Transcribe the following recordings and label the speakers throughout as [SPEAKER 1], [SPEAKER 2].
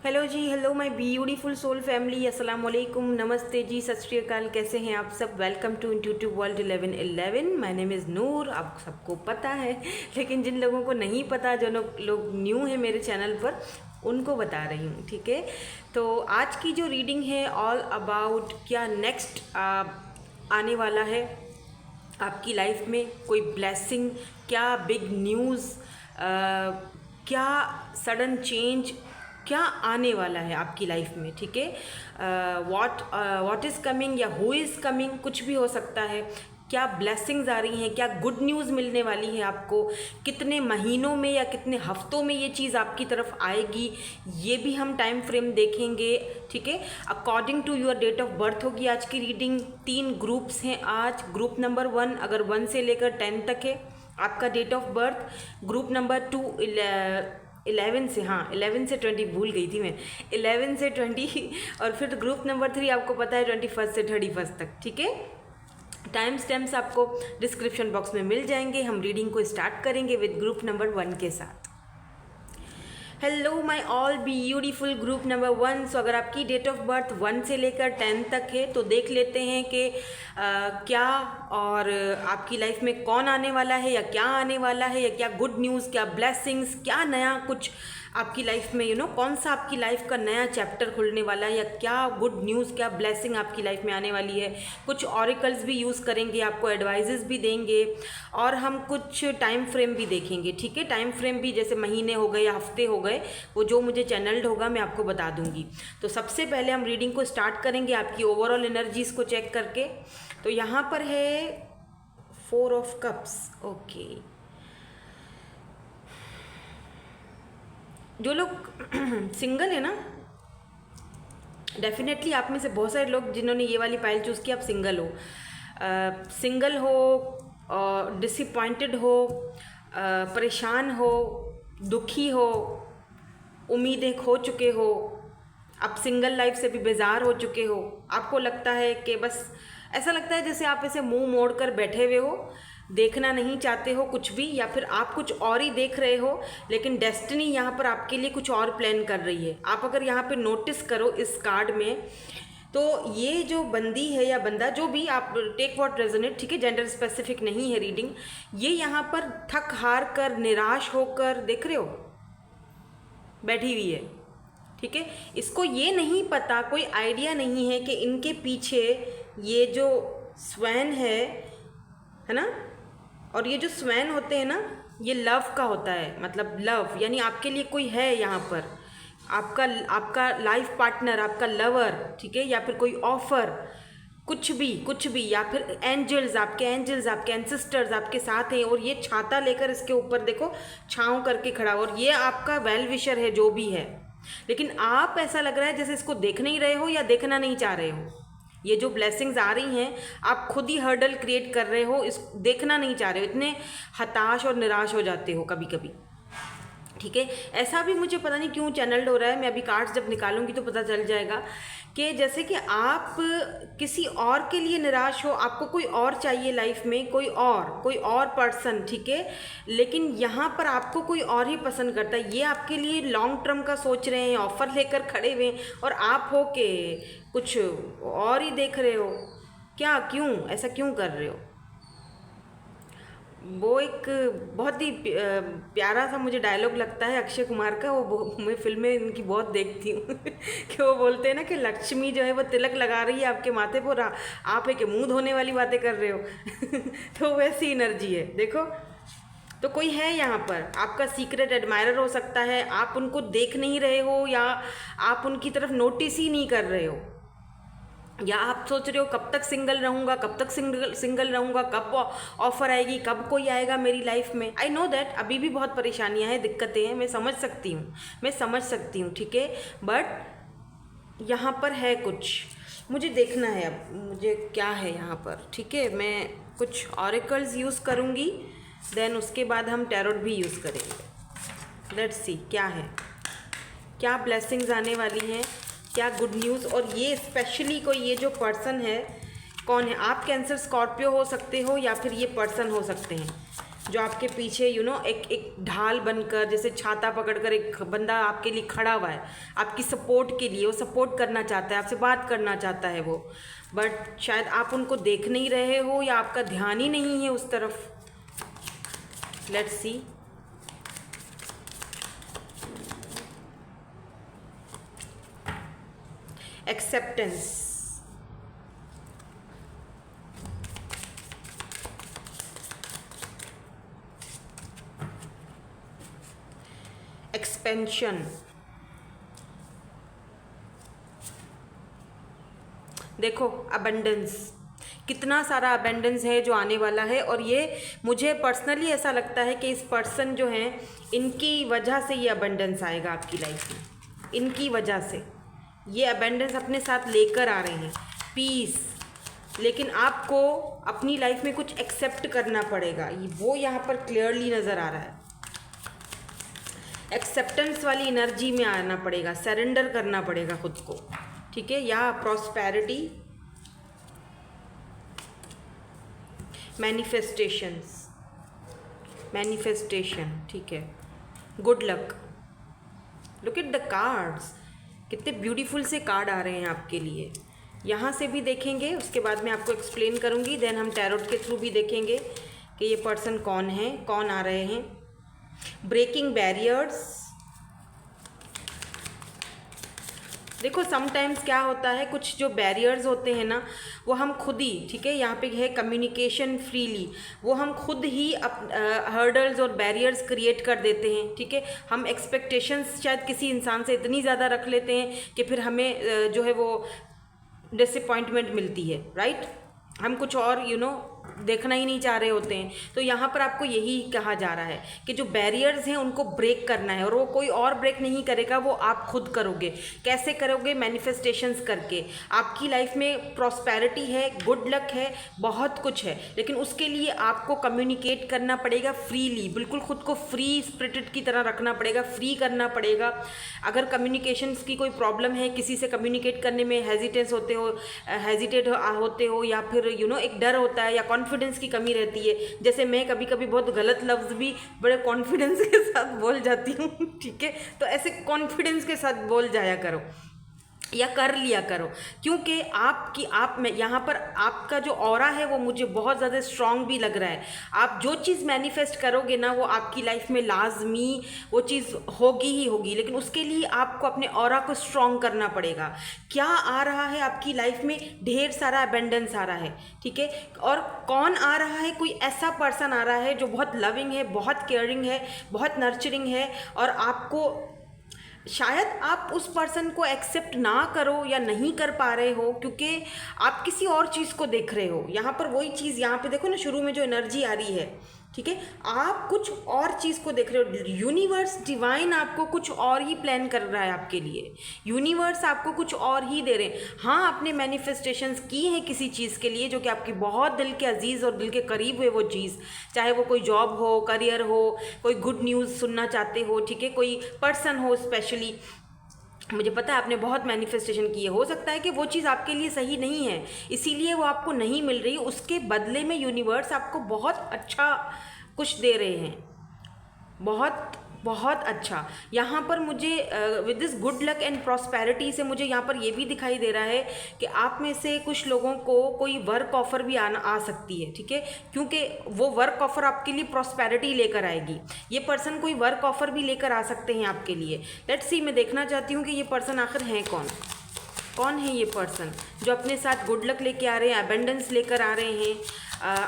[SPEAKER 1] Hello जी, hello my beautiful soul family, अस्सलाम वालेकुम, नमस्ते जी, सत श्री अकाल। कैसे हैं आप सब? Welcome to intuitive world 1111। My name is Noor. आप सबको पता है, लेकिन जिन लोगों को नहीं पता, जो लोग न्यू हैं मेरे चैनल पर, उनको बता रही हूँ। ठीक है, तो आज की जो रीडिंग है ऑल अबाउट क्या नेक्स्ट आने वाला है आपकी लाइफ में, कोई ब्लेसिंग, क्या बिग न्यूज़, क्या सडन चेंज, क्या आने वाला है आपकी लाइफ में। ठीक है, व्हाट इज़ कमिंग या हु इज़ कमिंग, कुछ भी हो सकता है। क्या ब्लेसिंग्स आ रही हैं, क्या गुड न्यूज़ मिलने वाली है आपको, कितने महीनों में या कितने हफ्तों में ये चीज़ आपकी तरफ आएगी, ये भी हम टाइम फ्रेम देखेंगे। ठीक है, according to your date of birth होगी आज की रीडिंग। 3 ग्रुप्स हैं आज। ग्रुप नंबर 1 अगर 1 से लेकर 10 तक है आपका date of birth. Group number 2 11 से, हाँ 11 से 20 भूल गई थी मैं, 11 से 20 और फिर ग्रुप नंबर 3 आपको पता है 21 से 31 तक। ठीक है, टाइम स्टैम्प्स आपको डिस्क्रिप्शन बॉक्स में मिल जाएंगे। हम रीडिंग को स्टार्ट करेंगे विद ग्रुप नंबर 1 के साथ। Hello my all beautiful group number 1। सो अगर आपकी डेट ऑफ बर्थ 1 से लेकर 10 तक है तो देख लेते हैं कि क्या और आपकी लाइफ में कौन आने वाला है या क्या आने वाला है, या क्या गुड न्यूज़, क्या ब्लेसिंग्स, क्या नया कुछ आपकी लाइफ में कौन सा आपकी लाइफ का नया चैप्टर खुलने वाला है, या क्या गुड न्यूज़, क्या ब्लेसिंग आपकी लाइफ में आने वाली है। कुछ ऑरिकल्स भी यूज़ करेंगे, आपको एडवाइजेस भी देंगे, और हम कुछ टाइम फ्रेम भी देखेंगे। ठीक है, टाइम फ्रेम भी जैसे महीने हो गए या हफ्ते हो गए, वो जो मुझे चैनल्ड होगा मैं आपको बता दूंगी। तो सबसे पहले हम रीडिंग को स्टार्ट करेंगे आपकी ओवरऑल एनर्जीज़ को चेक करके। तो यहाँ पर है 4 ऑफ कप्स। ओके, जो लोग सिंगल है ना, डेफिनेटली आप में से बहुत सारे लोग जिन्होंने ये वाली पाइल चूज़ की, आप सिंगल हो। सिंगल हो, डिसअपॉइंटेड हो, परेशान हो, दुखी हो, उम्मीदें खो चुके हो, आप सिंगल लाइफ से भी बेजार हो चुके हो। आपको लगता है कि बस ऐसा लगता है जैसे आप ऐसे मुंह मोड़ कर बैठे हुए हो, देखना नहीं चाहते हो कुछ भी, या फिर आप कुछ और ही देख रहे हो, लेकिन डेस्टिनी यहाँ पर आपके लिए कुछ और प्लान कर रही है। आप अगर यहाँ पे नोटिस करो इस कार्ड में, तो ये जो बंदी है या बंदा, जो भी आप टेक व्हाट रेजोनेट, ठीक है, जेंडर स्पेसिफिक नहीं है रीडिंग, ये यहाँ पर थक हार कर, निराश होकर, देख रहे हो, बैठी हुई है। ठीक है, इसको ये नहीं पता, कोई आइडिया नहीं है कि इनके पीछे ये जो स्वैन है ना, और ये जो स्वैन होते हैं ना, ये लव का होता है। मतलब लव यानी आपके लिए कोई है यहाँ पर, आपका लाइफ पार्टनर, आपका लवर, ठीक है, या फिर कोई ऑफर, कुछ भी, या फिर एंजल्स, आपके एंसेस्टर्स आपके साथ हैं, और ये छाता लेकर इसके ऊपर देखो छाँव करके खड़ा, और ये आपका वेल विशर है जो भी है। लेकिन आप, ऐसा लग रहा है जैसे इसको देख नहीं रहे हो या देखना नहीं चाह रहे हो। ये जो ब्लेसिंग्स आ रही हैं, आप खुद ही हर्डल क्रिएट कर रहे हो, इस देखना नहीं चाह रहे हो, इतने हताश और निराश हो जाते हो कभी कभी। ठीक है, ऐसा भी मुझे पता नहीं क्यों चैनल्ड हो रहा है। मैं अभी कार्ड्स जब निकालूंगी तो पता चल जाएगा कि जैसे कि आप किसी और के लिए निराश हो, आपको कोई और चाहिए लाइफ में, कोई और पर्सन, ठीक है, लेकिन यहाँ पर आपको कोई और ही पसंद करता है। ये आपके लिए लॉन्ग टर्म का सोच रहे हैं, ऑफर लेकर खड़े हुए हैं, और आप हो के कुछ और ही देख रहे हो। क्या, क्यों ऐसा क्यों कर रहे हो? वो एक बहुत ही प्यारा सा मुझे डायलॉग लगता है अक्षय कुमार का, वो मैं फिल्में इनकी बहुत देखती हूँ कि वो बोलते हैं ना कि लक्ष्मी जो है वो तिलक लगा रही है आपके माथे पर, आप एक मुंह धोने वाली बातें कर रहे हो तो वैसी एनर्जी है, देखो। तो कोई है यहाँ पर, आपका सीक्रेट एडमायरर हो सकता है, आप उनको देख नहीं रहे हो, या आप उनकी तरफ नोटिस ही नहीं कर रहे हो, या आप सोच रहे हो कब तक सिंगल रहूँगा, कब तक सिंगल रहूँगा, कब ऑफर आएगी, कब कोई आएगा मेरी लाइफ में। आई नो दैट अभी भी बहुत परेशानियाँ हैं, दिक्कतें हैं, मैं समझ सकती हूँ, ठीक है, बट यहाँ पर है कुछ, मुझे देखना है अब मुझे क्या है यहाँ पर। ठीक है, मैं कुछ ऑरिकल्स यूज़ करूँगी, देन उसके बाद हम टैरोट भी यूज़ करेंगे। लेट्स सी क्या है, क्या ब्लेसिंग्स आने वाली हैं, क्या गुड न्यूज़। और ये स्पेशली कोई, ये जो पर्सन है कौन है? आप कैंसर स्कॉर्पियो हो सकते हो, या फिर ये पर्सन हो सकते हैं। जो आपके पीछे एक एक ढाल बनकर, जैसे छाता पकड़कर एक बंदा आपके लिए खड़ा हुआ है, आपकी सपोर्ट के लिए, वो सपोर्ट करना चाहता है, आपसे बात करना चाहता है वो, बट शायद आप उनको देख नहीं रहे हो या आपका ध्यान ही नहीं है उस तरफ। Let's see. एक्सेप्टेंस, एक्सपेंशन, देखो अबंडेंस, कितना सारा अबंडेंस है जो आने वाला है। और ये मुझे पर्सनली ऐसा लगता है कि इस पर्सन जो हैं, इनकी वजह से ये अबंडेंस आएगा आपकी लाइफ में, इनकी वजह से ये अबंडेंस अपने साथ लेकर आ रहे हैं, पीस। लेकिन आपको अपनी लाइफ में कुछ एक्सेप्ट करना पड़ेगा, वो यहाँ पर क्लियरली नज़र आ रहा है। एक्सेप्टेंस वाली एनर्जी में आना पड़ेगा, सरेंडर करना पड़ेगा खुद को, ठीक है। या प्रॉस्पेरिटी, मैनिफेस्टेशंस, मैनिफेस्टेशन, ठीक है। Good luck, look at the cards, कितने ब्यूटीफुल से कार्ड आ रहे हैं आपके लिए। यहाँ से भी देखेंगे, उसके बाद मैं आपको एक्सप्लेन करूँगी, देन हम टैरोट के थ्रू भी देखेंगे कि ये पर्सन कौन है, कौन आ रहे हैं। ब्रेकिंग बैरियर्स, देखो समटाइम्स क्या होता है, कुछ जो बैरियर्स होते हैं ना, वो हम खुद ही, ठीक है, यहाँ पे है कम्युनिकेशन फ्रीली, वो हम खुद ही हर्डल्स और बैरियर्स क्रिएट कर देते हैं, ठीक है। हम एक्सपेक्टेशंस शायद किसी इंसान से इतनी ज़्यादा रख लेते हैं कि फिर हमें जो है वो डिसअपॉइंटमेंट मिलती है, राइट। हम कुछ और देखना ही नहीं चाह रहे होते हैं। तो यहाँ पर आपको यही कहा जा रहा है कि जो बैरियर्स हैं उनको ब्रेक करना है, और वो कोई और ब्रेक नहीं करेगा, वो आप खुद करोगे। कैसे करोगे? मैनिफेस्टेशंस करके। आपकी लाइफ में प्रॉस्पेरिटी है, गुड लक है, बहुत कुछ है, लेकिन उसके लिए आपको कम्युनिकेट करना पड़ेगा फ्रीली, बिल्कुल खुद को फ्री स्पिरिटेड की तरह रखना पड़ेगा, फ्री करना पड़ेगा। अगर कम्युनिकेशंस की कोई प्रॉब्लम है, किसी से कम्युनिकेट करने में हेजिटेट होते हो या फिर एक डर होता है या कॉन्फिडेंस की कमी रहती है, जैसे मैं कभी कभी बहुत गलत लफ्ज़ भी बड़े कॉन्फिडेंस के साथ बोल जाती हूँ, ठीक है। तो ऐसे कॉन्फिडेंस के साथ बोल जाया करो या कर लिया करो, क्योंकि आप में यहाँ पर आपका जो ऑरा है वो मुझे बहुत ज़्यादा स्ट्रॉन्ग भी लग रहा है। आप जो चीज़ मैनिफेस्ट करोगे ना, वो आपकी लाइफ में लाजमी वो चीज़ होगी ही होगी, लेकिन उसके लिए आपको अपने ऑरा को स्ट्रॉन्ग करना पड़ेगा। क्या आ रहा है आपकी लाइफ में? ढेर सारा अबेंडेंस आ रहा है, ठीक है। और कौन आ रहा है? कोई ऐसा पर्सन आ रहा है जो बहुत लविंग है, बहुत केयरिंग है, बहुत नर्चरिंग है, और आपको शायद आप उस पर्सन को एक्सेप्ट ना करो या नहीं कर पा रहे हो, क्योंकि आप किसी और चीज़ को देख रहे हो। यहाँ पर वही चीज़, यहाँ पे देखो ना, शुरू में जो एनर्जी आ रही है, ठीक है, आप कुछ और चीज़ को देख रहे हो। यूनिवर्स डिवाइन आपको कुछ और ही प्लान कर रहा है आपके लिए, यूनिवर्स आपको कुछ और ही दे रहे हैं। हाँ, आपने मैनिफेस्टेशंस की हैं किसी चीज़ के लिए जो कि आपकी बहुत दिल के अजीज़ और दिल के करीब है वो चीज़, चाहे वो कोई जॉब हो, करियर हो, कोई गुड न्यूज़ सुनना चाहते हो, ठीक है, कोई पर्सन हो स्पेशली। मुझे पता है आपने बहुत मैनिफेस्टेशन की है, हो सकता है कि वो चीज़ आपके लिए सही नहीं है, इसीलिए वो आपको नहीं मिल रही। उसके बदले में यूनिवर्स आपको बहुत अच्छा कुछ दे रहे हैं, बहुत बहुत अच्छा। यहाँ पर मुझे with this good luck and prosperity से मुझे यहाँ पर ये भी दिखाई दे रहा है कि आप में से कुछ लोगों को कोई वर्क ऑफ़र भी आ सकती है, ठीक है, क्योंकि वो वर्क ऑफ़र आपके लिए प्रॉस्पेरिटी लेकर आएगी। ये पर्सन कोई वर्क ऑफ़र भी लेकर आ सकते हैं आपके लिए। लेट्स सी, मैं देखना चाहती हूँ कि ये पर्सन आखिर हैं कौन है ये पर्सन जो अपने साथ गुड लक लेके आ रहे हैं, अबेंडेंस लेकर आ रहे हैं।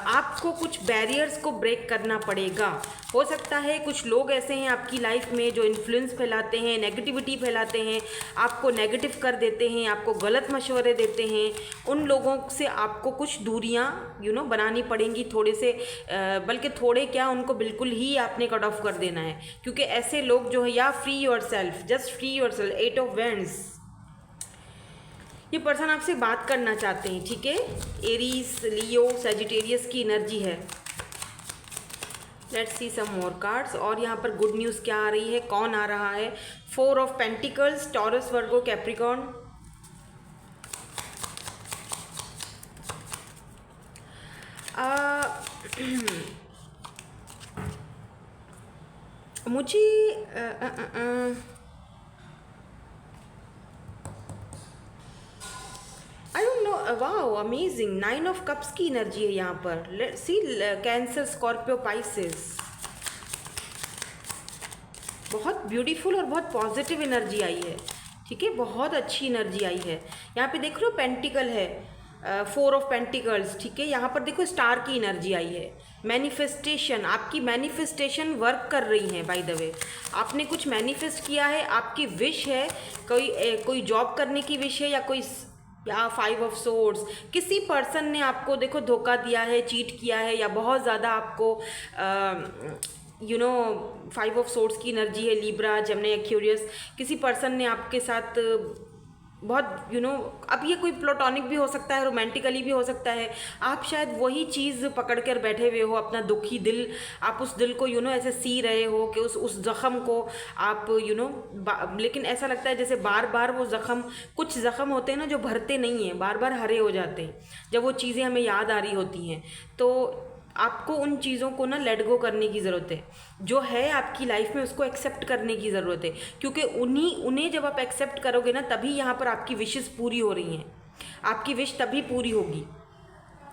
[SPEAKER 1] आपको कुछ बैरियर्स को ब्रेक करना पड़ेगा। हो सकता है कुछ लोग ऐसे हैं आपकी लाइफ में जो इन्फ्लुएंस फैलाते हैं, नेगेटिविटी फैलाते हैं, आपको नेगेटिव कर देते हैं, आपको गलत मशवरे देते हैं। उन लोगों से आपको कुछ दूरियां बनानी पड़ेंगी, थोड़े से, बल्कि थोड़े क्या, उनको बिल्कुल ही आपने कट ऑफ कर देना है, क्योंकि ऐसे लोग जो है, या free yourself, just free yourself. 8 of wands, ये पर्सन आपसे बात करना चाहते हैं, ठीक है। एरीज, लियो, सजिटेरियस की एनर्जी है। Let's see some more cards. और यहाँ पर गुड न्यूज़ क्या आ रही है, कौन आ रहा है? 4 of pentacles, Taurus, Virgo, Capricorn. मुझे I don't know, wow amazing, 9 of cups की एनर्जी है यहाँ पर। Let's see, Cancer, Scorpio, Pisces, बहुत ब्यूटीफुल और बहुत पॉजिटिव एनर्जी आई है। ठीक है, बहुत अच्छी एनर्जी आई है। यहाँ पे देख रहे हो पेंटिकल है, 4 ऑफ पेंटिकल्स। ठीक है, यहाँ पर देखो स्टार की एनर्जी आई है। मैनिफेस्टेशन, आपकी मैनिफेस्टेशन वर्क कर रही है। बाय द वे, आपने कुछ मैनिफेस्ट किया है, आपकी विश है, कोई जॉब करने की विश है, या 5 ऑफ सोर्ड्स, किसी पर्सन ने आपको देखो धोखा दिया है, चीट किया है, या बहुत ज़्यादा आपको 5 ऑफ सोर्ड्स की एनर्जी है, लिब्रा, जेमिनी, एक्वेरियस। किसी पर्सन ने आपके साथ बहुत अब ये कोई प्लेटोनिक भी हो सकता है, रोमांटिकली भी हो सकता है। आप शायद वही चीज़ पकड़ कर बैठे हुए हो, अपना दुखी दिल, आप उस दिल को ऐसे सी रहे हो कि उस ज़ख़म को आप लेकिन ऐसा लगता है जैसे बार बार वो ज़ख़म, कुछ ज़ख़म होते हैं ना जो भरते नहीं हैं, बार बार हरे हो जाते हैं जब वो चीज़ें हमें याद आ रही होती हैं। तो आपको उन चीज़ों को ना लेट गो करने की ज़रूरत है, जो है आपकी लाइफ में उसको एक्सेप्ट करने की ज़रूरत है, क्योंकि उन्हें जब आप एक्सेप्ट करोगे ना, तभी यहाँ पर आपकी विशेस पूरी हो रही हैं। आपकी विश तभी पूरी होगी,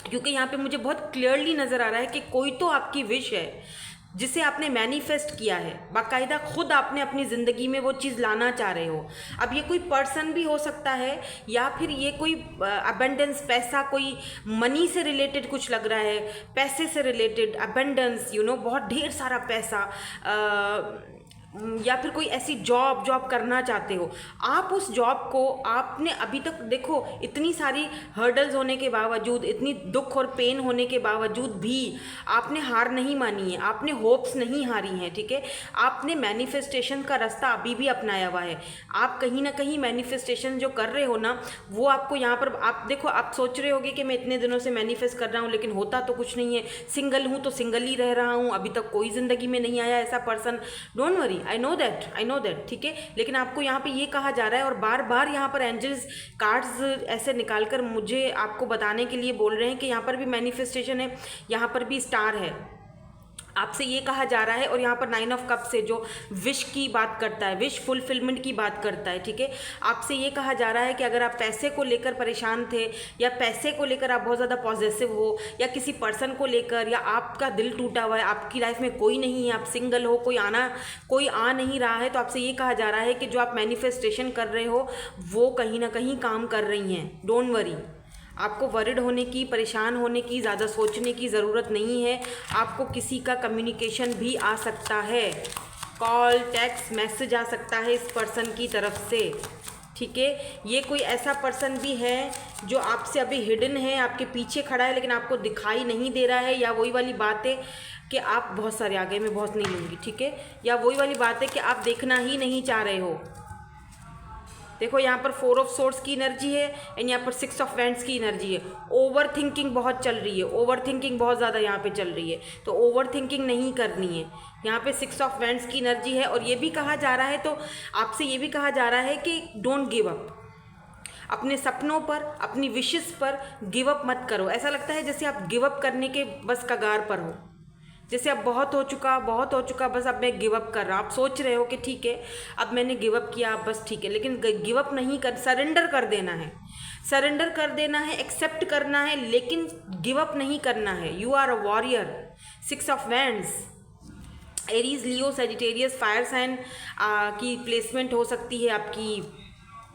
[SPEAKER 1] क्योंकि यहाँ पे मुझे बहुत क्लियरली नज़र आ रहा है कि कोई तो आपकी विश है जिसे आपने मैनिफेस्ट किया है, बाकायदा खुद आपने अपनी ज़िंदगी में वो चीज़ लाना चाह रहे हो। अब ये कोई पर्सन भी हो सकता है, या फिर ये कोई अबेंडेंस, पैसा, कोई मनी से रिलेटेड कुछ लग रहा है, पैसे से रिलेटेड अबेंडेंस, बहुत ढेर सारा पैसा, या फिर कोई ऐसी जॉब करना चाहते हो। आप उस जॉब को, आपने अभी तक देखो इतनी सारी हर्डल्स होने के बावजूद, इतनी दुख और पेन होने के बावजूद भी आपने हार नहीं मानी है, आपने होप्स नहीं हारी हैं। ठीक है, आपने मैनिफेस्टेशन का रास्ता अभी भी अपनाया हुआ है। आप कहीं ना कहीं मैनिफेस्टेशन जो कर रहे हो ना, वो आपको यहाँ पर, आप देखो, आप सोच रहे होगे कि मैं इतने दिनों से मैनिफेस्ट कर रहा हूँ लेकिन होता तो कुछ नहीं है, सिंगल हूँ तो सिंगल ही रह रहा हूँ, अभी तक कोई ज़िंदगी में नहीं आया ऐसा person. Don't worry, I know that. ठीक है, लेकिन आपको यहाँ पे ये कहा जा रहा है, और बार बार यहाँ पर एंजल्स कार्ड्स ऐसे निकालकर मुझे आपको बताने के लिए बोल रहे हैं कि यहाँ पर भी मैनिफेस्टेशन है, यहाँ पर भी स्टार है। आपसे ये कहा जा रहा है, और यहाँ पर 9 ऑफ कप्स से जो विश की बात करता है, विश फुलफिलमेंट की बात करता है। ठीक है, आपसे ये कहा जा रहा है कि अगर आप पैसे को लेकर परेशान थे, या पैसे को लेकर आप बहुत ज़्यादा पॉजिटिव हो, या किसी पर्सन को लेकर, या आपका दिल टूटा हुआ है, आपकी लाइफ में कोई नहीं है, आप सिंगल हो, कोई आ नहीं रहा है, तो आपसे ये कहा जा रहा है कि जो आप मैनिफेस्टेशन कर रहे हो वो कहीं ना कहीं काम कर रही हैं। डोंट वरी, आपको वरिड होने की, परेशान होने की, ज़्यादा सोचने की ज़रूरत नहीं है। आपको किसी का कम्युनिकेशन भी आ सकता है, कॉल, टेक्स्ट, मैसेज आ सकता है इस पर्सन की तरफ से। ठीक है, ये कोई ऐसा पर्सन भी है जो आपसे अभी हिडन है, आपके पीछे खड़ा है लेकिन आपको दिखाई नहीं दे रहा है, या वही वाली बात है कि आप बहुत सारे, आगे मैं बहुत नहीं लूँगी। ठीक है, या वही वाली बात है कि आप देखना ही नहीं चाह रहे हो। देखो यहाँ पर 4 ऑफ सोर्ड्स की एनर्जी है, एंड यहाँ पर 6 ऑफ वैंड्स की एनर्जी है। ओवर थिंकिंग बहुत चल रही है, ओवर थिंकिंग बहुत ज़्यादा यहाँ पे चल रही है, तो ओवर थिंकिंग नहीं करनी है। यहाँ पे 6 ऑफ वैंड्स की एनर्जी है, और ये भी कहा जा रहा है, तो आपसे ये भी कहा जा रहा है कि डोंट गिव अप, अपने सपनों पर, अपनी विशेस पर गिव अप मत करो। ऐसा लगता है जैसे आप गिव अप करने के बस कगार पर हो, जैसे अब बहुत हो चुका, बस अब मैं गिव अप कर रहा। आप सोच रहे हो कि ठीक है अब मैंने गिव अप किया, अब बस ठीक है, लेकिन गिव अप नहीं कर, सरेंडर कर देना है, सरेंडर कर देना है, एक्सेप्ट करना है, लेकिन गिव अप नहीं करना है। You are a warrior. 6 of wands, Aries, Leo, Sagittarius, fire sign की प्लेसमेंट हो सकती है आपकी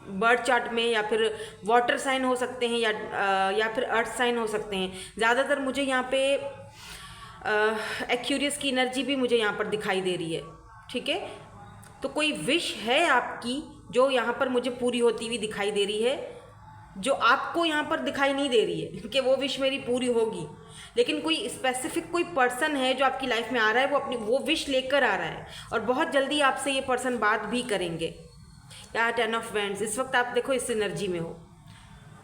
[SPEAKER 1] बर्थ चार्ट में, या फिर वाटर साइन हो सकते हैं, या फिर अर्थ साइन हो सकते हैं। ज़्यादातर मुझे यहाँ पे एक्यूरियस की एनर्जी भी मुझे यहाँ पर दिखाई दे रही है। ठीक है, तो कोई विश है आपकी जो यहाँ पर मुझे पूरी होती हुई दिखाई दे रही है, जो आपको यहाँ पर दिखाई नहीं दे रही है कि वो विश मेरी पूरी होगी, लेकिन कोई स्पेसिफिक कोई पर्सन है जो आपकी लाइफ में आ रहा है, वो अपनी वो विश लेकर आ रहा है, और बहुत जल्दी आपसे ये पर्सन बात भी करेंगे। या 10 ऑफ वैंड्स, इस वक्त आप देखो इस एनर्जी में हो,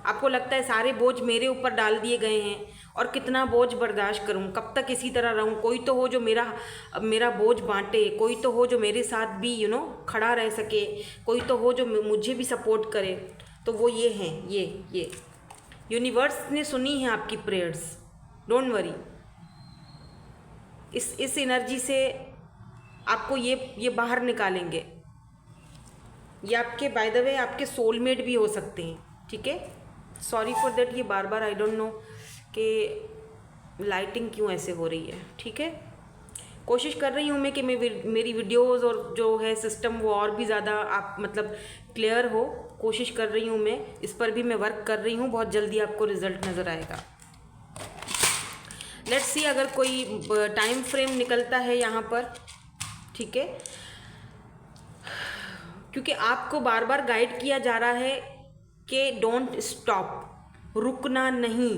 [SPEAKER 1] आपको लगता है सारे बोझ मेरे ऊपर डाल दिए गए हैं, और कितना बोझ बर्दाश्त करूं, कब तक इसी तरह रहूं, कोई तो हो जो मेरा बोझ बांटे, कोई तो हो जो मेरे साथ भी खड़ा रह सके, कोई तो हो जो मुझे भी सपोर्ट करे। तो वो ये हैं, ये यूनिवर्स ने सुनी है आपकी प्रेयर्स। डोंट वरी, इस एनर्जी से आपको ये बाहर निकालेंगे। ये आपके बाय द वे आपके सोलमेट भी हो सकते हैं, ठीक है। सॉरी फॉर देट, ये बार बार आई डोंट नो कि लाइटिंग क्यों ऐसे हो रही है, ठीक है। कोशिश कर रही हूँ मैं कि मेरी वीडियोस और जो है सिस्टम वो और भी ज़्यादा आप मतलब क्लियर हो, कोशिश कर रही हूँ मैं, इस पर भी मैं वर्क कर रही हूँ। बहुत जल्दी आपको रिजल्ट नज़र आएगा। लेट्स सी अगर कोई टाइम फ्रेम निकलता है यहाँ पर, ठीक है, क्योंकि आपको बार बार गाइड किया जा रहा है कि डोंट स्टॉप, रुकना नहीं।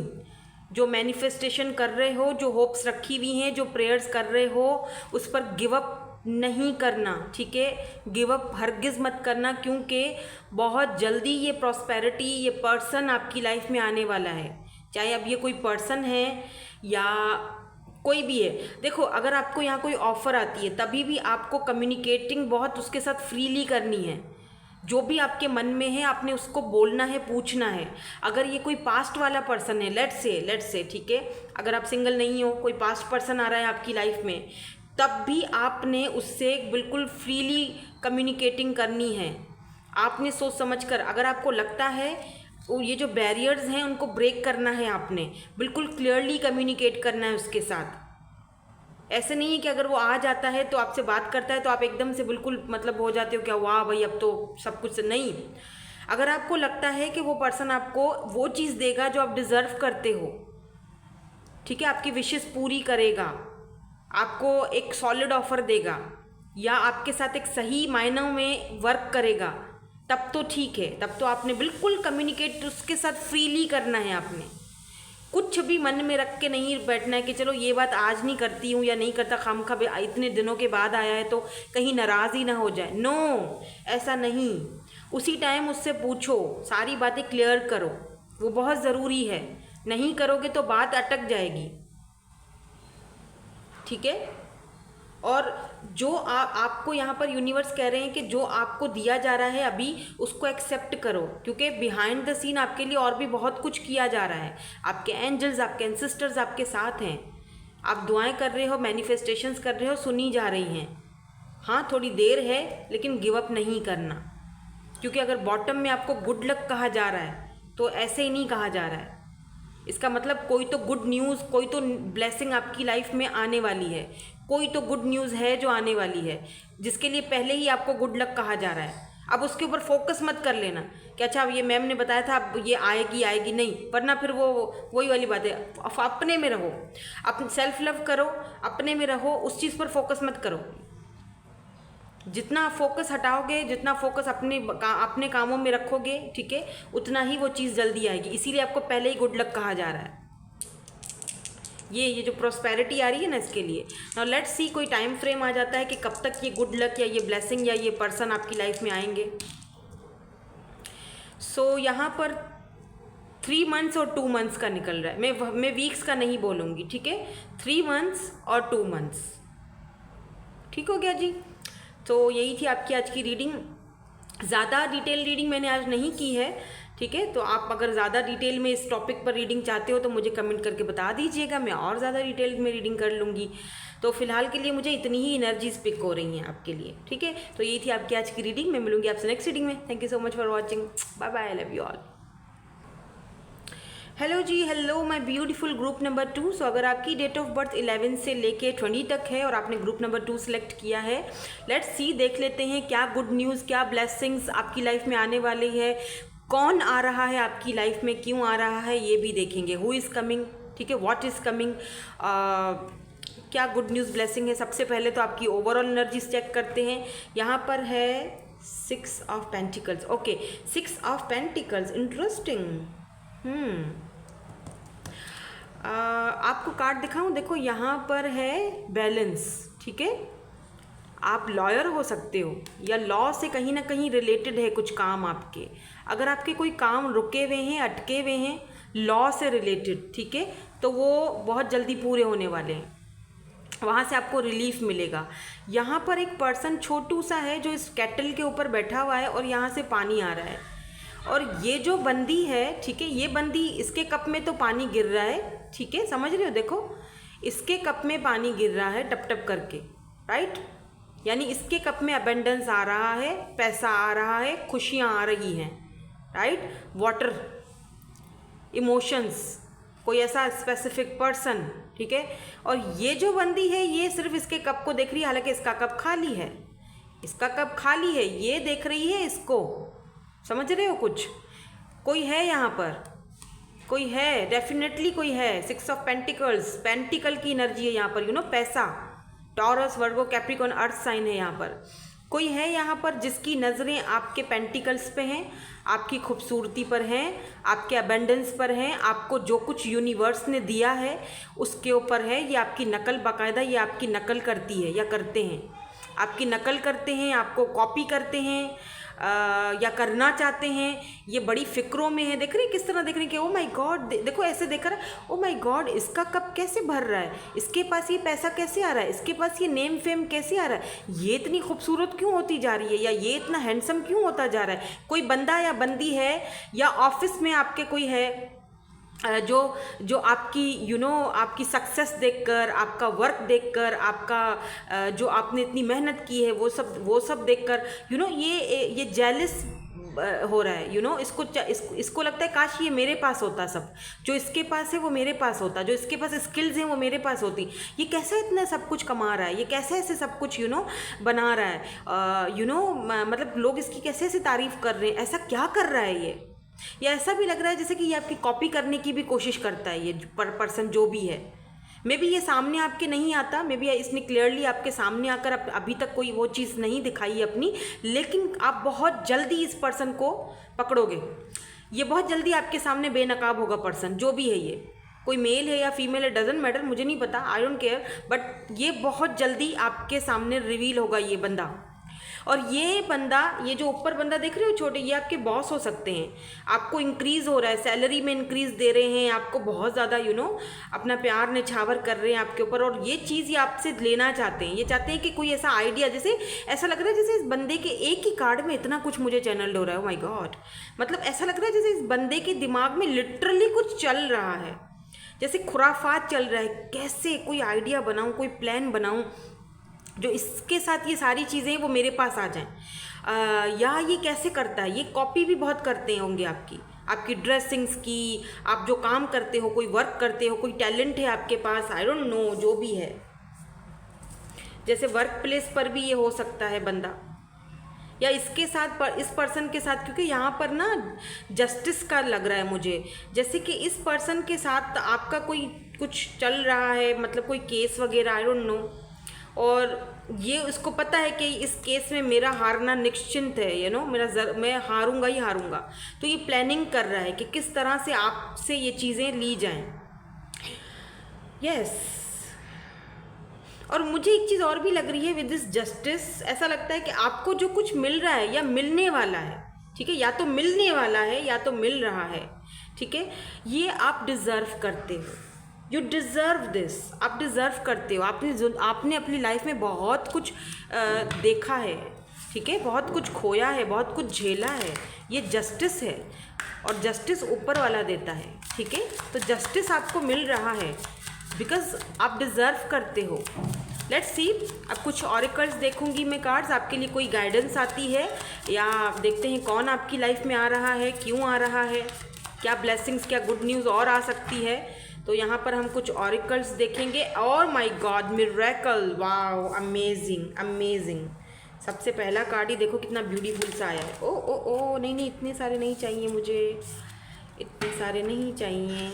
[SPEAKER 1] जो मैनिफेस्टेशन कर रहे हो, जो होप्स रखी हुई हैं, जो प्रेयर्स कर रहे हो, उस पर गिव अप नहीं करना, ठीक है। गिव अप हरगिज़ मत करना, क्योंकि बहुत जल्दी ये प्रॉस्पेरिटी, ये पर्सन आपकी लाइफ में आने वाला है। चाहे अब ये कोई पर्सन है या कोई भी है। देखो, अगर आपको यहाँ कोई ऑफ़र आती है तभी भी आपको कम्युनिकेटिंग बहुत उसके साथ फ्रीली करनी है। जो भी आपके मन में है आपने उसको बोलना है, पूछना है। अगर ये कोई पास्ट वाला पर्सन है, लेट्स से ठीक है, अगर आप सिंगल नहीं हो, कोई पास्ट पर्सन आ रहा है आपकी लाइफ में, तब भी आपने उससे बिल्कुल फ्रीली कम्युनिकेटिंग करनी है। आपने सोच समझ कर, अगर आपको लगता है ये जो बैरियर्स हैं उनको ब्रेक करना है, आपने बिल्कुल क्लियरली कम्युनिकेट करना है उसके साथ। ऐसे नहीं है कि अगर वो आ जाता है तो आपसे बात करता है तो आप एकदम से बिल्कुल मतलब हो जाते हो क्या, वाह भाई अब तो सब कुछ नहीं। अगर आपको लगता है कि वो पर्सन आपको वो चीज़ देगा जो आप डिज़र्व करते हो, ठीक है, आपकी विशेस पूरी करेगा, आपको एक सॉलिड ऑफर देगा, या आपके साथ एक सही मायनों में वर्क करेगा, तब तो ठीक है, तब तो आपने बिल्कुल कम्युनिकेट उसके साथ फ्रीली करना है। आपने कुछ भी मन में रख के नहीं बैठना है कि चलो ये बात आज नहीं करती हूँ या नहीं करता, खामखा इतने दिनों के बाद आया है तो कहीं नाराज़ ही ना हो जाए। नो, ऐसा नहीं। उसी टाइम उससे पूछो, सारी बातें क्लियर करो, वो बहुत ज़रूरी है। नहीं करोगे तो बात अटक जाएगी, ठीक है। और जो आपको यहाँ पर यूनिवर्स कह रहे हैं कि जो आपको दिया जा रहा है अभी, उसको एक्सेप्ट करो, क्योंकि बिहाइंड द सीन आपके लिए और भी बहुत कुछ किया जा रहा है। आपके एंजल्स, आपके एंसेस्टर्स आपके साथ हैं, आप दुआएं कर रहे हो, मैनिफेस्टेशंस कर रहे हो, सुनी जा रही हैं। हाँ, थोड़ी देर है लेकिन गिव अप नहीं करना, क्योंकि अगर बॉटम में आपको गुड लक कहा जा रहा है तो ऐसे ही नहीं कहा जा रहा है। इसका मतलब कोई तो गुड न्यूज़, कोई तो ब्लेसिंग आपकी लाइफ में आने वाली है, कोई तो गुड न्यूज़ है जो आने वाली है, जिसके लिए पहले ही आपको गुड लक कहा जा रहा है। अब उसके ऊपर फोकस मत कर लेना कि अच्छा ये मैम ने बताया था अब ये आएगी नहीं, वरना फिर वो वही वाली बात है। अपने में रहो, अपने सेल्फ लव करो, अपने में रहो, उस चीज़ पर फोकस मत करो। जितना फोकस हटाओगे, जितना फोकस अपने कामों में रखोगे, ठीक है, उतना ही वो चीज़ जल्दी आएगी। इसीलिए आपको पहले ही गुड लक कहा जा रहा है। ये जो प्रॉस्पेरिटी आ रही है ना, इसके लिए। नाउ लेट्स सी कोई टाइम फ्रेम आ जाता है कि कब तक ये गुड लक या ये ब्लेसिंग या ये पर्सन आपकी लाइफ में आएंगे। सो यहाँ पर 3 मंथ्स और 2 मंथ्स का निकल रहा है। मैं वीक्स का नहीं बोलूँगी, ठीक है, 3 मंथ्स और 2 मंथ्स। ठीक हो गया जी। तो यही थी आपकी आज की रीडिंग। ज़्यादा डिटेल रीडिंग मैंने आज नहीं की है, ठीक है। तो आप अगर ज़्यादा डिटेल में इस टॉपिक पर रीडिंग चाहते हो तो मुझे कमेंट करके बता दीजिएगा, मैं और ज़्यादा डिटेल में रीडिंग कर लूँगी। तो फिलहाल के लिए मुझे इतनी ही एनर्जीज पिक हो रही हैं आपके लिए, ठीक है। तो यही थी आपकी आज की रीडिंग। मैं मिलूँगी आपसे नेक्स्ट रीडिंग में। Thank you so much for watching. Bye bye, I love you all. Hello जी, hello my beautiful group number 2। So अगर आपकी डेट ऑफ बर्थ 11 से लेके 20 तक है और आपने ग्रुप नंबर 2 सेलेक्ट किया है, लेट्स सी, देख लेते हैं क्या गुड न्यूज़, क्या ब्लेसिंग्स आपकी लाइफ में आने वाली है, कौन आ रहा है आपकी लाइफ में, क्यों आ रहा है, ये भी देखेंगे। हु इज़ कमिंग, ठीक है, व्हाट इज़ कमिंग, क्या गुड न्यूज़ ब्लेसिंग है। सबसे पहले तो आपकी ओवरऑल एनर्जीज चेक करते हैं। यहाँ पर है 6 of pentacles. Okay, 6 of pentacles, interesting. आपको कार्ड दिखाऊं, देखो यहाँ पर है बैलेंस, ठीक है। आप लॉयर हो सकते हो या लॉ से कहीं ना कहीं रिलेटेड है कुछ काम आपके। अगर आपके कोई काम रुके हुए हैं, अटके हुए हैं लॉ से रिलेटेड, ठीक है, तो वो बहुत जल्दी पूरे होने वाले हैं, वहाँ से आपको रिलीफ मिलेगा। यहाँ पर एक पर्सन छोटू सा है जो इस केटल के ऊपर बैठा हुआ है और यहाँ से पानी आ रहा है। और ये जो बंदी है, ठीक है, ये बंदी, इसके कप में तो पानी गिर रहा है, ठीक है, समझ रहे हो, देखो इसके कप में पानी गिर रहा है टप टप करके, राइट। यानी इसके कप में अबेंडेंस आ रहा है, पैसा आ रहा है, खुशियाँ आ रही हैं, राइट। वाटर, इमोशंस, कोई ऐसा स्पेसिफिक पर्सन, ठीक है। और ये जो बंदी है ये सिर्फ इसके कप को देख रही है, हालांकि इसका कप खाली है, इसका कप खाली है, ये देख रही है इसको। समझ रहे हो कुछ? कोई है यहाँ पर, कोई है, डेफिनेटली कोई है। 6 ऑफ पेंटिकल्स, पेंटिकल की एनर्जी है यहाँ पर, यू नो, पैसा। टॉरस, वर्गो, कैप्रिकॉर्न, अर्थ साइन है यहाँ पर। कोई है यहाँ पर जिसकी नज़रें आपके पेंटिकल्स पे हैं, आपकी खूबसूरती पर हैं, आपके अबेंडेंस पर हैं, आपको जो कुछ यूनिवर्स ने दिया है उसके ऊपर है। ये आपकी नकल, बाकायदा ये आपकी नकल करती है या करते हैं, आपकी नकल करते हैं, आपको कॉपी करते हैं या करना चाहते हैं। ये बड़ी फिक्रों में है। देख रहे हैं किस तरह देख रहे हैं कि ओ माय गॉड, देखो ऐसे देख रहा है, ओ माय गॉड इसका कप कैसे भर रहा है, इसके पास ये पैसा कैसे आ रहा है, इसके पास ये नेम फेम कैसे आ रहा है, ये इतनी खूबसूरत क्यों होती जा रही है, या ये इतना हैंडसम क्यों होता जा रहा है। कोई बंदा या बंदी है या ऑफिस में आपके कोई है जो आपकी आपकी सक्सेस देखकर, आपका वर्क देखकर, आपका जो आपने इतनी मेहनत की है वो सब देखकर ये जेलिस हो रहा है। इसको लगता है काश ये मेरे पास होता, सब जो इसके पास है वो मेरे पास होता, जो इसके पास स्किल्स हैं वो मेरे पास होती। ये कैसे इतना सब कुछ कमा रहा है, ये कैसे ऐसे सब कुछ बना रहा है, मतलब लोग इसकी कैसे ऐसे तारीफ कर रहे हैं, ऐसा क्या कर रहा है ये। या ऐसा भी लग रहा है जैसे कि ये आपकी कॉपी करने की भी कोशिश करता है ये पर्सन जो भी है। मे बी ये सामने आपके नहीं आता, मे बी इसने क्लियरली आपके सामने आकर अभी तक कोई वो चीज़ नहीं दिखाई है अपनी, लेकिन आप बहुत जल्दी इस पर्सन को पकड़ोगे। ये बहुत जल्दी आपके सामने बेनकाब होगा पर्सन जो भी है, ये कोई मेल है या फीमेल है, डजेंट मैटर, मुझे नहीं पता, आई डोंट केयर, बट ये बहुत जल्दी आपके सामने रिवील होगा ये बंदा। और ये बंदा, ये जो ऊपर बंदा देख रहे हो छोटे, ये आपके बॉस हो सकते हैं। आपको इंक्रीज़ हो रहा है, सैलरी में इंक्रीज़ दे रहे हैं, आपको बहुत ज़्यादा अपना प्यार निछावर कर रहे हैं आपके ऊपर, और ये चीज़ ये आपसे लेना चाहते हैं। ये चाहते हैं कि कोई ऐसा आइडिया, जैसे ऐसा लग रहा है जैसे इस बंदे के एक ही कार्ड में इतना कुछ मुझे चैनल हो रहा है, माय गॉड। मतलब ऐसा लग रहा है जैसे इस बंदे के दिमाग में लिटरली कुछ चल रहा है, जैसे खुराफात चल रहा है, कैसे कोई आइडिया बनाऊँ, कोई प्लान बनाऊँ जो इसके साथ ये सारी चीज़ें वो मेरे पास आ जाएं। या ये कैसे करता है, ये कॉपी भी बहुत करते होंगे आपकी ड्रेसिंग्स की, आप जो काम करते हो, कोई वर्क करते हो, कोई टैलेंट है आपके पास, आई डोंट नो, जो भी है। जैसे वर्क प्लेस पर भी ये हो सकता है बंदा, या इसके साथ इस पर्सन के साथ, क्योंकि यहाँ पर ना जस्टिस का लग रहा है मुझे, जैसे कि इस पर्सन के साथ आपका कोई कुछ चल रहा है, मतलब कोई केस वगैरह, आई डोंट नो। और ये उसको पता है कि इस केस में मेरा हारना निश्चिंत है, मैं हारूंगा ही हारूंगा। तो ये प्लानिंग कर रहा है कि किस तरह से आपसे ये चीज़ें ली जाएं। यस। और मुझे एक चीज़ और भी लग रही है विद दिस जस्टिस, ऐसा लगता है कि आपको जो कुछ मिल रहा है या मिलने वाला है, ठीक है, या तो मिलने वाला है या तो मिल रहा है, ठीक है, ये आप डिज़र्व करते हो। यू डिज़र्व दिस, आप डिज़र्व करते हो। आपने अपनी लाइफ में बहुत कुछ देखा है, ठीक है, बहुत कुछ खोया है, बहुत कुछ झेला है। ये जस्टिस है, और जस्टिस ऊपर वाला देता है, ठीक है। तो जस्टिस आपको मिल रहा है बिकॉज आप डिज़र्व करते हो। लेट्स सी, अब कुछ ऑरिकल्स देखूंगी मैं कार्ड्स, आपके लिए कोई गाइडेंस आती है, या देखते हैं कौन आपकी लाइफ में आ रहा है, क्यों आ रहा है, क्या ब्लेसिंग्स, क्या गुड न्यूज़ और आ सकती है। तो यहाँ पर हम कुछ ऑरिकल्स देखेंगे। और my God, miracle, wow, amazing amazing. सबसे पहला कार्ड ही देखो कितना ब्यूटीफुल सा आया है। ओ ओ ओ, नहीं, इतने सारे नहीं चाहिए मुझे, इतने सारे नहीं चाहिए,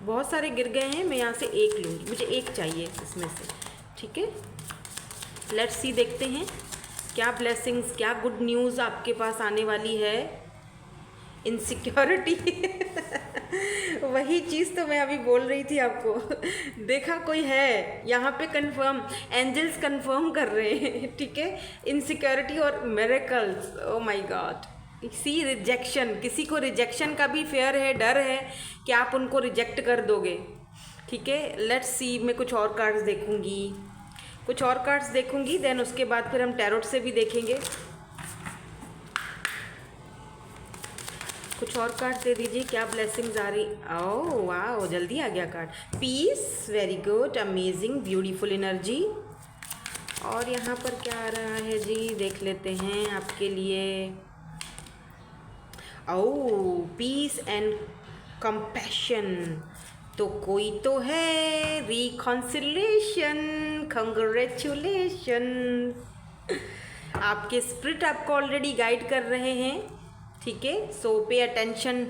[SPEAKER 1] बहुत सारे गिर गए हैं, मैं यहाँ से एक लूँगी, मुझे एक चाहिए इसमें से, ठीक है। लेट्स सी, देखते हैं क्या ब्लेसिंग्स, क्या गुड न्यूज़ आपके पास आने वाली है। इनसिक्योरिटी वही चीज़ तो मैं अभी बोल रही थी आपको। देखा कोई है यहाँ पे, कंफर्म, एंजल्स कंफर्म कर रहे हैं, ठीक है। इनसिक्योरिटी और miracles, oh my God. See, rejection, किसी को रिजेक्शन का भी फेयर है, डर है कि आप उनको रिजेक्ट कर दोगे, ठीक है। लेट्स सी, मैं कुछ और कार्ड्स देखूंगी, देन उसके बाद फिर हम टैरोट से भी देखेंगे। कुछ और कार्ड दे दीजिए, क्या ब्लेसिंग्स आ रही। ओह वाह, जल्दी आ गया card. Peace, very good, amazing, beautiful energy. और यहाँ पर क्या आ रहा है जी, देख लेते हैं आपके लिए। ओ, पीस एंड कंपैशन, तो कोई तो है, रिकॉन्सिलेशन, कंग्रेचुलेशन। आपके स्पिरिट आपको ऑलरेडी गाइड कर रहे हैं, ठीक है। सो pay attention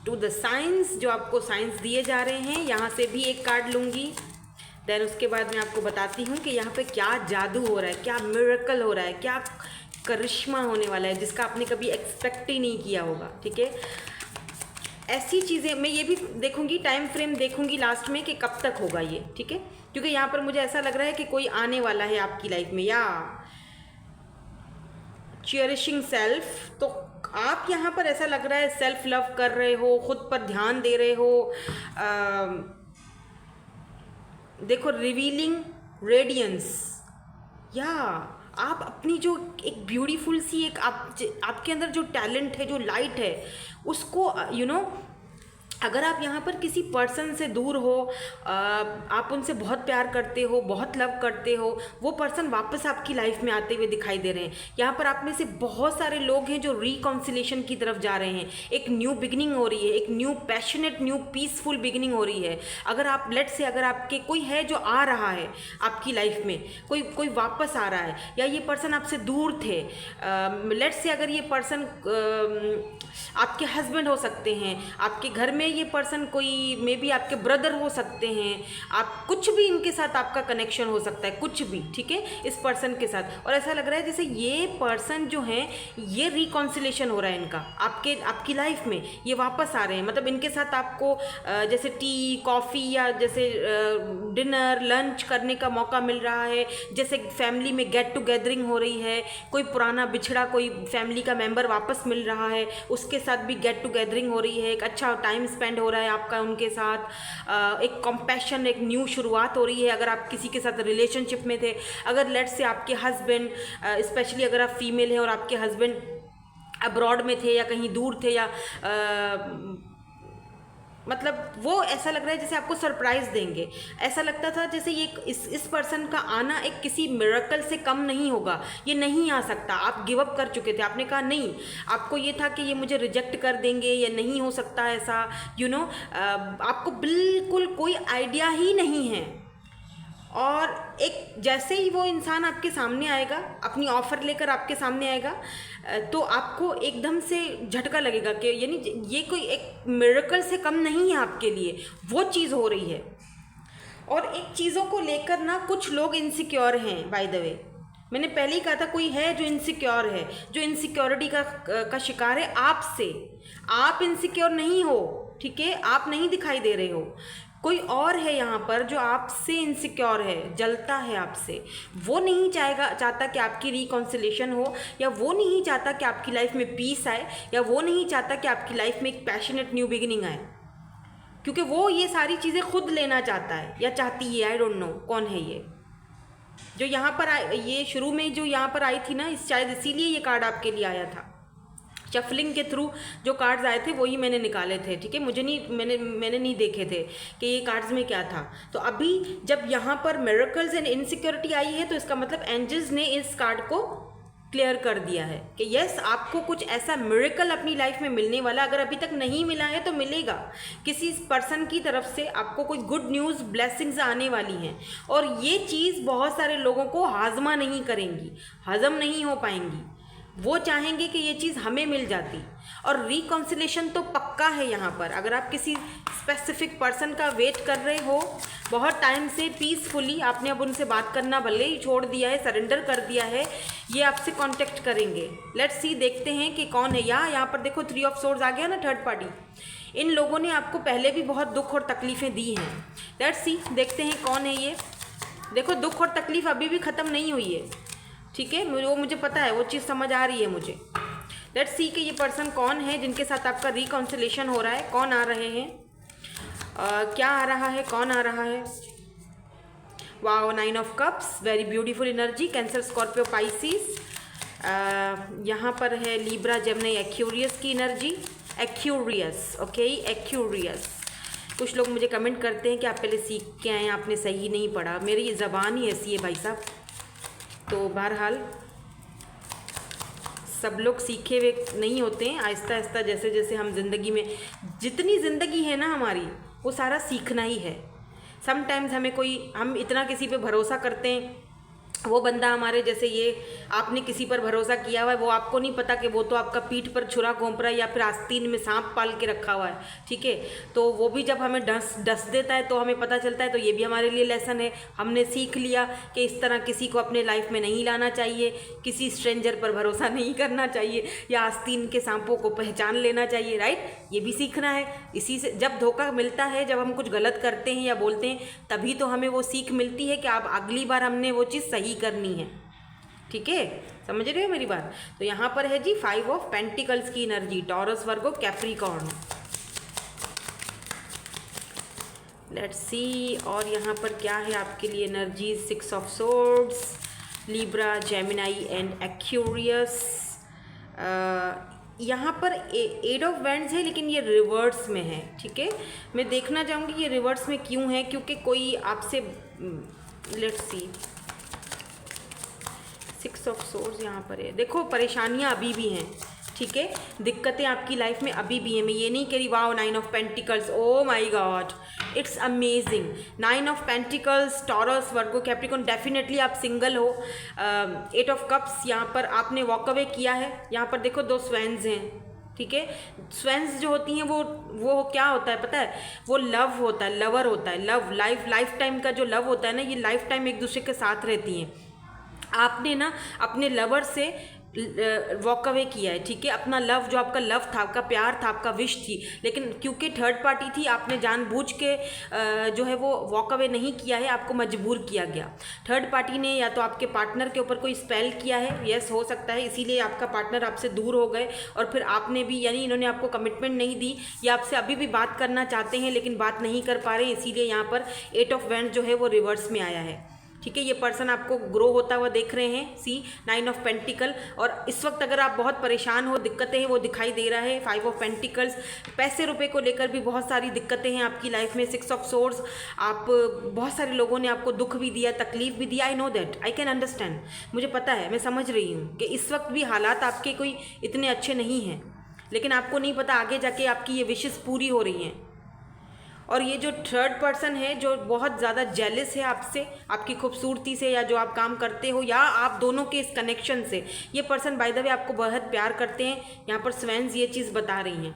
[SPEAKER 1] to the science, जो आपको साइंस दिए जा रहे हैं। यहाँ से भी एक कार्ड लूँगी, देन उसके बाद मैं आपको बताती हूँ कि यहाँ पे क्या जादू हो रहा है, क्या मिरेकल हो रहा है, क्या करिश्मा होने वाला है जिसका आपने कभी एक्सपेक्ट ही नहीं किया होगा, ठीक है। ऐसी चीज़ें मैं ये भी देखूंगी, टाइम फ्रेम देखूंगी लास्ट में कि कब तक होगा ये, ठीक है। क्योंकि यहाँ पर मुझे ऐसा लग रहा है कि कोई आने वाला है आपकी लाइफ में, या चेरिशिंग सेल्फ, तो आप यहाँ पर ऐसा लग रहा है सेल्फ लव कर रहे हो, खुद पर ध्यान दे रहे हो। देखो, रिवीलिंग रेडियंस, या आप अपनी जो एक ब्यूटीफुल सी एक आपके अंदर जो टैलेंट है, जो लाइट है, उसको अगर आप यहाँ पर किसी पर्सन से दूर हो, आप उनसे बहुत प्यार करते हो, बहुत लव करते हो, वो पर्सन वापस आपकी लाइफ में आते हुए दिखाई दे रहे हैं। यहाँ पर आप में से बहुत सारे लोग हैं जो रिकॉन्सिलेशन की तरफ जा रहे हैं। एक न्यू बिगिनिंग हो रही है, एक new passionate, new peaceful beginning हो रही है। अगर आप लेट से, अगर आपके कोई है जो आ रहा है आपकी लाइफ में, कोई वापस आ रहा है, या ये पर्सन आपसे दूर थे, लेट से अगर ये पर्सन आपके हस्बैंड हो सकते हैं, आपके घर में ये पर्सन कोई मे बी आपके ब्रदर हो सकते हैं, आप कुछ भी इनके साथ आपका कनेक्शन हो सकता है, कुछ भी, ठीक है, इस पर्सन के साथ। और ऐसा लग रहा है जैसे ये पर्सन जो है, ये रिकॉन्सिलेशन हो रहा है इनका आपकी लाइफ में, ये वापस आ रहे हैं। मतलब इनके साथ आपको जैसे टी, कॉफ़ी, या जैसे डिनर, लंच करने का मौका मिल रहा है, जैसे फैमिली में गेट टुगेदरिंग हो रही है, कोई पुराना बिछड़ा कोई फैमिली का मेंबर वापस मिल रहा है, उसके साथ भी गेट टुगेदरिंग हो रही है, एक अच्छा टाइम स्पेंड हो रहा है आपका उनके साथ, एक कंपैशन, एक न्यू शुरुआत हो रही है। अगर आप किसी के साथ रिलेशनशिप में थे, अगर लेट से आपके हस्बैंड, स्पेशली अगर आप फीमेल हैं और आपके हस्बैंड अब्रॉड में थे या कहीं दूर थे, या मतलब वो ऐसा लग रहा है जैसे आपको सरप्राइज़ देंगे। ऐसा लगता था जैसे ये इस पर्सन का आना एक किसी मिरेकल से कम नहीं होगा, ये नहीं आ सकता। आप गिव अप कर चुके थे, आपने कहा नहीं, आपको ये था कि ये मुझे रिजेक्ट कर देंगे, या नहीं हो सकता ऐसा, आपको बिल्कुल कोई आइडिया ही नहीं है। और एक जैसे ही वो इंसान आपके सामने आएगा, अपनी ऑफ़र लेकर आपके सामने आएगा, तो आपको एकदम से झटका लगेगा कि यानी ये कोई एक मिरेकल से कम नहीं है आपके लिए, वो चीज़ हो रही है। और एक चीज़ों को लेकर ना कुछ लोग इनसिक्योर हैं, बाय द वे। मैंने पहले ही कहा था, कोई है जो इनसिक्योर है, जो इनसिक्योरिटी का शिकार है आपसे। आप इनसिक्योर नहीं हो, ठीक है, आप नहीं दिखाई दे रहे हो, कोई और है यहाँ पर जो आपसे इनसिक्योर है, जलता है आपसे। वो नहीं चाहता कि आपकी रिकॉन्सिलेशन हो, या वो नहीं चाहता कि आपकी लाइफ में पीस आए, या वो नहीं चाहता कि आपकी लाइफ में एक पैशनेट न्यू बिगिनिंग आए, क्योंकि वो ये सारी चीज़ें खुद लेना चाहता है या चाहती है। आई डोंट नो कौन है ये जो यहाँ पर ये शुरू में जो यहाँ पर आई थी ना, शायद इसीलिए ये कार्ड आपके लिए आया था। शफलिंग के थ्रू जो कार्ड्स आए थे वही मैंने निकाले थे, ठीक है, मैंने नहीं देखे थे कि ये कार्ड्स में क्या था। तो अभी जब यहाँ पर मिरेकल्स एंड इनसिक्योरिटी आई है, तो इसका मतलब एंजल्स ने इस कार्ड को क्लियर कर दिया है कि यस, आपको कुछ ऐसा मिरेकल अपनी लाइफ में मिलने वाला। अगर अभी तक नहीं मिला है तो मिलेगा, किसी पर्सन की तरफ से आपको कोई गुड न्यूज़, ब्लेसिंग्स आने वाली हैं। और ये चीज़ बहुत सारे लोगों को हाजमा नहीं करेंगी, हजम नहीं हो पाएंगी। वो चाहेंगे कि ये चीज़ हमें मिल जाती। और रिकॉन्सिलेशन तो पक्का है यहाँ पर। अगर आप किसी स्पेसिफिक पर्सन का वेट कर रहे हो बहुत टाइम से, पीसफुली आपने अब उनसे बात करना भले ही छोड़ दिया है, सरेंडर कर दिया है, ये आपसे कांटेक्ट करेंगे। लेट्स सी, देखते हैं कि कौन है। यहाँ पर देखो 3 ऑफ सोर्ड्स आ गया ना, थर्ड पार्टी। इन लोगों ने आपको पहले भी बहुत दुख और तकलीफ़ें दी हैं। लेट्स सी, देखते हैं कौन है ये। देखो, दुख और तकलीफ़ अभी भी ख़त्म नहीं हुई है, ठीक है, वो मुझे पता है, वो चीज़ समझ आ रही है मुझे। लेट्स सी कि ये पर्सन कौन है जिनके साथ आपका रिकॉन्सिलेशन हो रहा है, कौन आ रहे हैं, क्या आ रहा है, कौन आ रहा है। Wow, 9 of cups, very beautiful energy. Cancer, Scorpio, Pisces. यहाँ पर है लिब्रा, जेमिनी, एक्यूरियस की एनर्जी। Aquarius, okay, Aquarius. कुछ लोग मुझे कमेंट करते हैं कि आप पहले सीख के आए, आपने सही नहीं पढ़ा। मेरी ज़बान ही ऐसी है भाई साहब, तो बहरहाल सब लोग सीखे हुए नहीं होते हैं, आहिस्ता आहिस्ता जैसे जैसे हम ज़िंदगी में, जितनी ज़िंदगी है ना हमारी, वो सारा सीखना ही है। समटाइम्स हम इतना किसी पे भरोसा करते हैं, वो बंदा हमारे जैसे, ये आपने किसी पर भरोसा किया हुआ है, वो आपको नहीं पता कि वो तो आपका पीठ पर छुरा घोंप रहा है या फिर आस्तीन में सांप पाल के रखा हुआ है, ठीक है। तो वो भी जब हमें डस देता है तो हमें पता चलता है, तो ये भी हमारे लिए लेसन है। हमने सीख लिया कि इस तरह किसी को अपने लाइफ में नहीं लाना चाहिए, किसी स्ट्रेंजर पर भरोसा नहीं करना चाहिए, या आस्तीन के सांपों को पहचान लेना चाहिए, राइट। ये भी सीखना है। इसी से जब धोखा मिलता है, जब हम कुछ गलत करते हैं या बोलते हैं, तभी तो हमें वो सीख मिलती है कि अब अगली बार हमने वो चीज़ सही करनी है, ठीक है। समझ रहे हो मेरी बात। तो यहाँ पर है जी 5 ऑफ पेंटिकल्स की energy, taurus, Virgo, Capricorn. Let's see और यहाँ पर क्या है आपके लिए energy. 6 of swords, Libra, Gemini and Aquarius. यहाँ पर 8 ऑफ वैंड्स है, लेकिन ये रिवर्स में है, ठीक है। मैं देखना चाहूँगी ये रिवर्स में क्यों है, क्योंकि कोई आपसे, लेट्स सी, 6 ऑफ सोर्ड्स यहाँ पर है। देखो परेशानियाँ अभी भी हैं, ठीक है, दिक्कतें आपकी लाइफ में अभी भी हैं। मैं ये नहीं कह रही wow 9 of pentacles, O my God, it's amazing. 9 of pentacles, Taurus, Virgo, Capricorn, definitely आप सिंगल हो। 8 ऑफ कप्स, यहाँ पर आपने वॉक अवे किया है। यहाँ पर देखो 2 स्वेंस हैं, ठीक है। स्वेंस जो होती हैं वो क्या होता है पता है, वो लव होता है, लवर होता है, लव, लाइफ टाइम का जो लव होता है ना, ये लाइफ टाइम एक दूसरे के साथ रहती हैं। आपने ना अपने लवर से वॉक अवे किया है, ठीक है। अपना लव, जो आपका लव था, आपका प्यार था, आपका विश थी, लेकिन क्योंकि थर्ड पार्टी थी, आपने जानबूझ के जो है वो वॉक अवे नहीं किया है, आपको मजबूर किया गया। थर्ड पार्टी ने या तो आपके पार्टनर के ऊपर कोई स्पेल किया है, यस हो सकता है, इसीलिए आपका पार्टनर आपसे दूर हो गए, और फिर आपने भी, यानी इन्होंने आपको कमिटमेंट नहीं दी, या आपसे अभी भी बात करना चाहते हैं लेकिन बात नहीं कर पा रहे, इसीलिए यहाँ पर 8 ऑफ वैंड जो है वो रिवर्स में आया है, ठीक है। ये पर्सन आपको ग्रो होता हुआ देख रहे हैं, सी 9 ऑफ पेंटिकल। और इस वक्त अगर आप बहुत परेशान हो, दिक्कतें हैं, वो दिखाई दे रहा है। 5 ऑफ पेंटिकल्स, पैसे रुपए को लेकर भी बहुत सारी दिक्कतें हैं आपकी लाइफ में। 6 ऑफ सोर्ड्स, आप बहुत सारे लोगों ने आपको दुख भी दिया, तकलीफ भी दिया। I know that, I can understand, मुझे पता है, मैं समझ रही हूँ कि इस वक्त भी हालात आपके कोई इतने अच्छे नहीं हैं, लेकिन आपको नहीं पता आगे जाके आपकी ये विशेस पूरी हो रही हैं। और ये जो थर्ड पर्सन है, जो बहुत ज़्यादा जेलस है आपसे, आपकी खूबसूरती से, या जो आप काम करते हो, या आप दोनों के इस कनेक्शन से, ये पर्सन बाय द वे आपको बहुत प्यार करते हैं। यहाँ पर स्वेंस ये चीज़ बता रही हैं,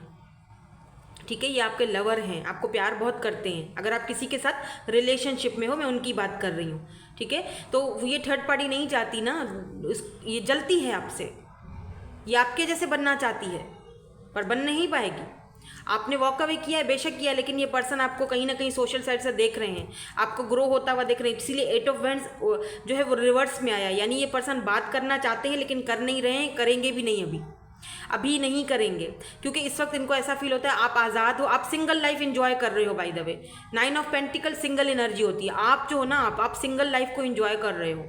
[SPEAKER 1] ठीक है। ये आपके लवर हैं, आपको प्यार बहुत करते हैं। अगर आप किसी के साथ रिलेशनशिप में हो, मैं उनकी बात कर रही हूँ, ठीक है। तो ये थर्ड पार्टी नहीं चाहती ना, ये जलती है आपसे, ये आपके जैसे बनना चाहती है, पर बन नहीं पाएगी। आपने वॉक अवे किया है, बेशक किया, लेकिन ये पर्सन आपको कहीं ना कहीं सोशल साइड से देख रहे हैं, आपको ग्रो होता हुआ देख रहे हैं, इसीलिए 8 ऑफ वैंड्स जो है वो रिवर्स में आया। यानी ये पर्सन बात करना चाहते हैं लेकिन कर नहीं रहे हैं, करेंगे भी नहीं, अभी नहीं करेंगे, क्योंकि इस वक्त इनको ऐसा फील होता है आप आज़ाद हो, आप सिंगल लाइफ एंजॉय कर रहे हो। By the way 9 of pentacle single energy होती है, आप जो हो ना, आप सिंगल लाइफ को एंजॉय कर रहे हो,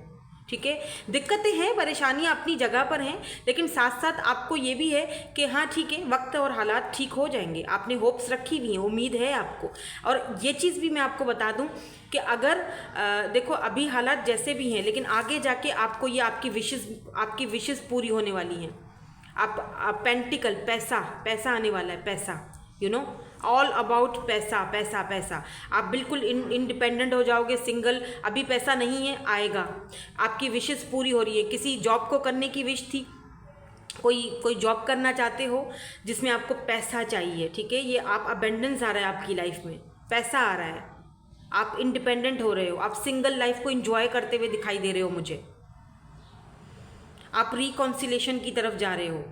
[SPEAKER 1] ठीक है। दिक्कतें हैं, परेशानियां अपनी जगह पर हैं, लेकिन साथ साथ आपको ये भी है कि हाँ ठीक है, वक्त और हालात ठीक हो जाएंगे। आपने होप्स रखी हुई हैं, उम्मीद है आपको। और ये चीज़ भी मैं आपको बता दूं कि अगर देखो अभी हालात जैसे भी हैं, लेकिन आगे जाके आपको ये आपकी विशेस पूरी होने वाली हैं। आप पेंटिकल, पैसा आने वाला है, पैसा, यू नो, ऑल अबाउट पैसा, पैसा, पैसा। आप बिल्कुल इंडिपेंडेंट हो जाओगे, सिंगल। अभी पैसा नहीं है, आएगा। आपकी विशेस पूरी हो रही है। किसी जॉब को करने की विश थी, कोई जॉब करना चाहते हो जिसमें आपको पैसा चाहिए, ठीक है। ये आप अबेंडेंस आ रहा है आपकी लाइफ में, पैसा आ रहा है, आप इंडिपेंडेंट हो रहे हो, आप सिंगल लाइफ को एंजॉय करते हुए दिखाई दे रहे हो मुझे। आप रिकॉन्सिलेशन की तरफ जा रहे हो।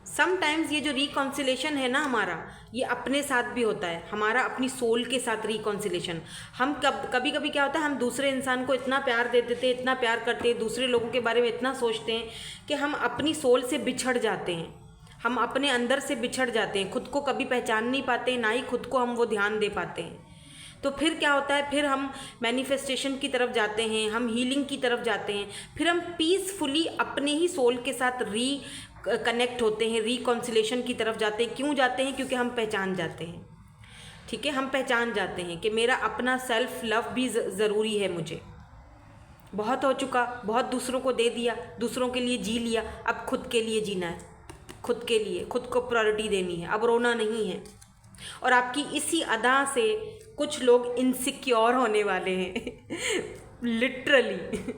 [SPEAKER 1] समटाइम्स ये जो रिकॉन्सिलेशन है ना हमारा, ये अपने साथ भी होता है, हमारा अपनी सोल के साथ रिकॉन्सिलेशन। हम कभी कभी क्या होता है, हम दूसरे इंसान को इतना प्यार दे देते हैं, इतना प्यार करते हैं, दूसरे लोगों के बारे में इतना सोचते हैं कि हम अपनी सोल से बिछड़ जाते हैं, हम अपने अंदर से बिछड़ जाते हैं, खुद को कभी पहचान नहीं पाते, ना ही खुद को हम वो ध्यान दे पाते हैं। तो फिर क्या होता है, फिर हम मैनिफेस्टेशन की तरफ जाते हैं, हम हीलिंग की तरफ जाते हैं, फिर हम पीसफुली अपने ही सोल के साथ कनेक्ट होते हैं, रिकॉन्सिलेशन की तरफ जाते हैं। क्यों जाते हैं? क्योंकि हम पहचान जाते हैं, ठीक है। हम पहचान जाते हैं कि मेरा अपना सेल्फ लव भी ज़रूरी है मुझे, बहुत हो चुका, बहुत दूसरों को दे दिया, दूसरों के लिए जी लिया, अब खुद के लिए जीना है, खुद के लिए, खुद को प्रायोरिटी देनी है, अब रोना नहीं है। और आपकी इसी अदा से कुछ लोग इनसिक्योर होने वाले हैं लिटरली।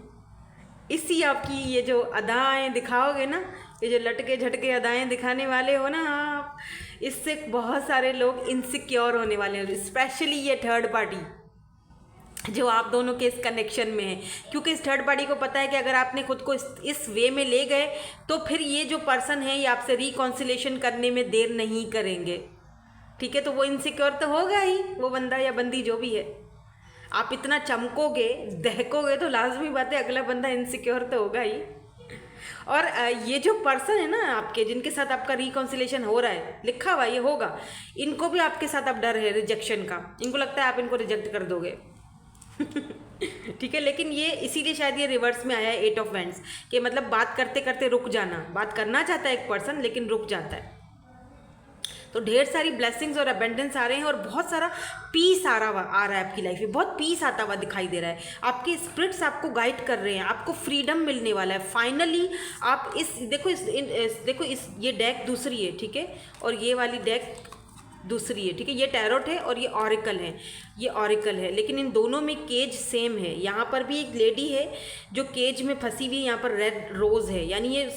[SPEAKER 1] इसी आपकी ये जो अदाएँ दिखाओगे ना, ये जो लटके झटके अदाएँ दिखाने वाले हो ना आप, इससे बहुत सारे लोग इनसिक्योर होने वाले हैं, स्पेशली ये थर्ड पार्टी जो आप दोनों के इस कनेक्शन में है। क्योंकि इस थर्ड पार्टी को पता है कि अगर आपने खुद को इस वे में ले गए तो फिर ये जो पर्सन है ये आपसे रिकॉन्सिलेशन करने में देर नहीं करेंगे, ठीक है। तो वो इनसिक्योर तो होगा ही, वो बंदा या बंदी जो भी है। आप इतना चमकोगे, दहकोगे तो लाजमी बात है अगला बंदा इनसिक्योर तो होगा ही। और ये जो पर्सन है ना आपके, जिनके साथ आपका रिकॉन्सिलेशन हो रहा है, लिखा हुआ ये होगा, इनको भी आपके साथ अब डर है रिजेक्शन का। इनको लगता है आप इनको रिजेक्ट कर दोगे ठीक है। लेकिन ये इसीलिए शायद ये रिवर्स में आया है 8 ऑफ वैंड्स, कि मतलब बात करते करते रुक जाना। बात करना चाहता है एक पर्सन लेकिन रुक जाता है। तो ढेर सारी ब्लेसिंग्स और अबेंडेंस आ रहे हैं और बहुत सारा पीस आ रहा है आपकी लाइफ में, बहुत पीस आता हुआ दिखाई दे रहा है। आपके स्पिरिट्स आपको गाइड कर रहे हैं, आपको फ्रीडम मिलने वाला है फाइनली। आप देखो इस ये डेक दूसरी है, ठीक है, और ये वाली डेक दूसरी है, ठीक है। ये टैरोट है और ये ऑरिकल है, ये ऑरिकल है, लेकिन इन दोनों में केज सेम है। यहाँ पर भी एक लेडी है जो केज में फंसी हुई है, यहाँ पर रेड रोज़ है, यानी ये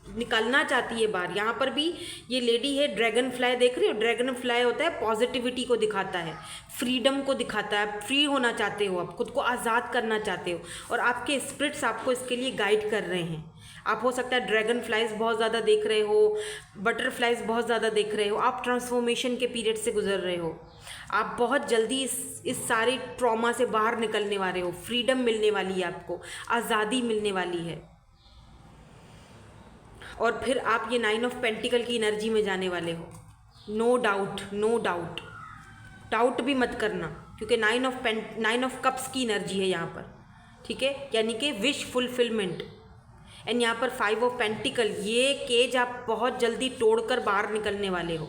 [SPEAKER 1] निकलना चाहती है बाहर। यहाँ पर भी ये लेडी है, ड्रैगन फ्लाई देख रही हो। ड्रैगन फ्लाई होता है पॉजिटिविटी को दिखाता है, फ्रीडम को दिखाता है। फ्री होना चाहते हो, आप खुद को आज़ाद करना चाहते हो और आपके स्पिरिट्स आपको इसके लिए गाइड कर रहे हैं। आप हो सकता है ड्रैगन फ्लाइज बहुत ज़्यादा देख रहे हो, बटरफ्लाइज बहुत ज़्यादा देख रहे हो, आप ट्रांसफॉर्मेशन के पीरियड से गुजर रहे हो। आप बहुत जल्दी इस सारे ट्रॉमा से बाहर निकलने वाले हो, फ्रीडम मिलने वाली है आपको, आज़ादी मिलने वाली है। और फिर आप ये 9 ऑफ पेंटिकल की एनर्जी में जाने वाले हो। No doubt, no doubt, doubt भी मत करना, क्योंकि 9 ऑफ कप्स की एनर्जी है यहाँ पर, ठीक है, यानी कि विश फुलफिलमेंट। एंड यहाँ पर 5 ऑफ पेंटिकल, ये केज आप बहुत जल्दी तोड़कर बाहर निकलने वाले हो,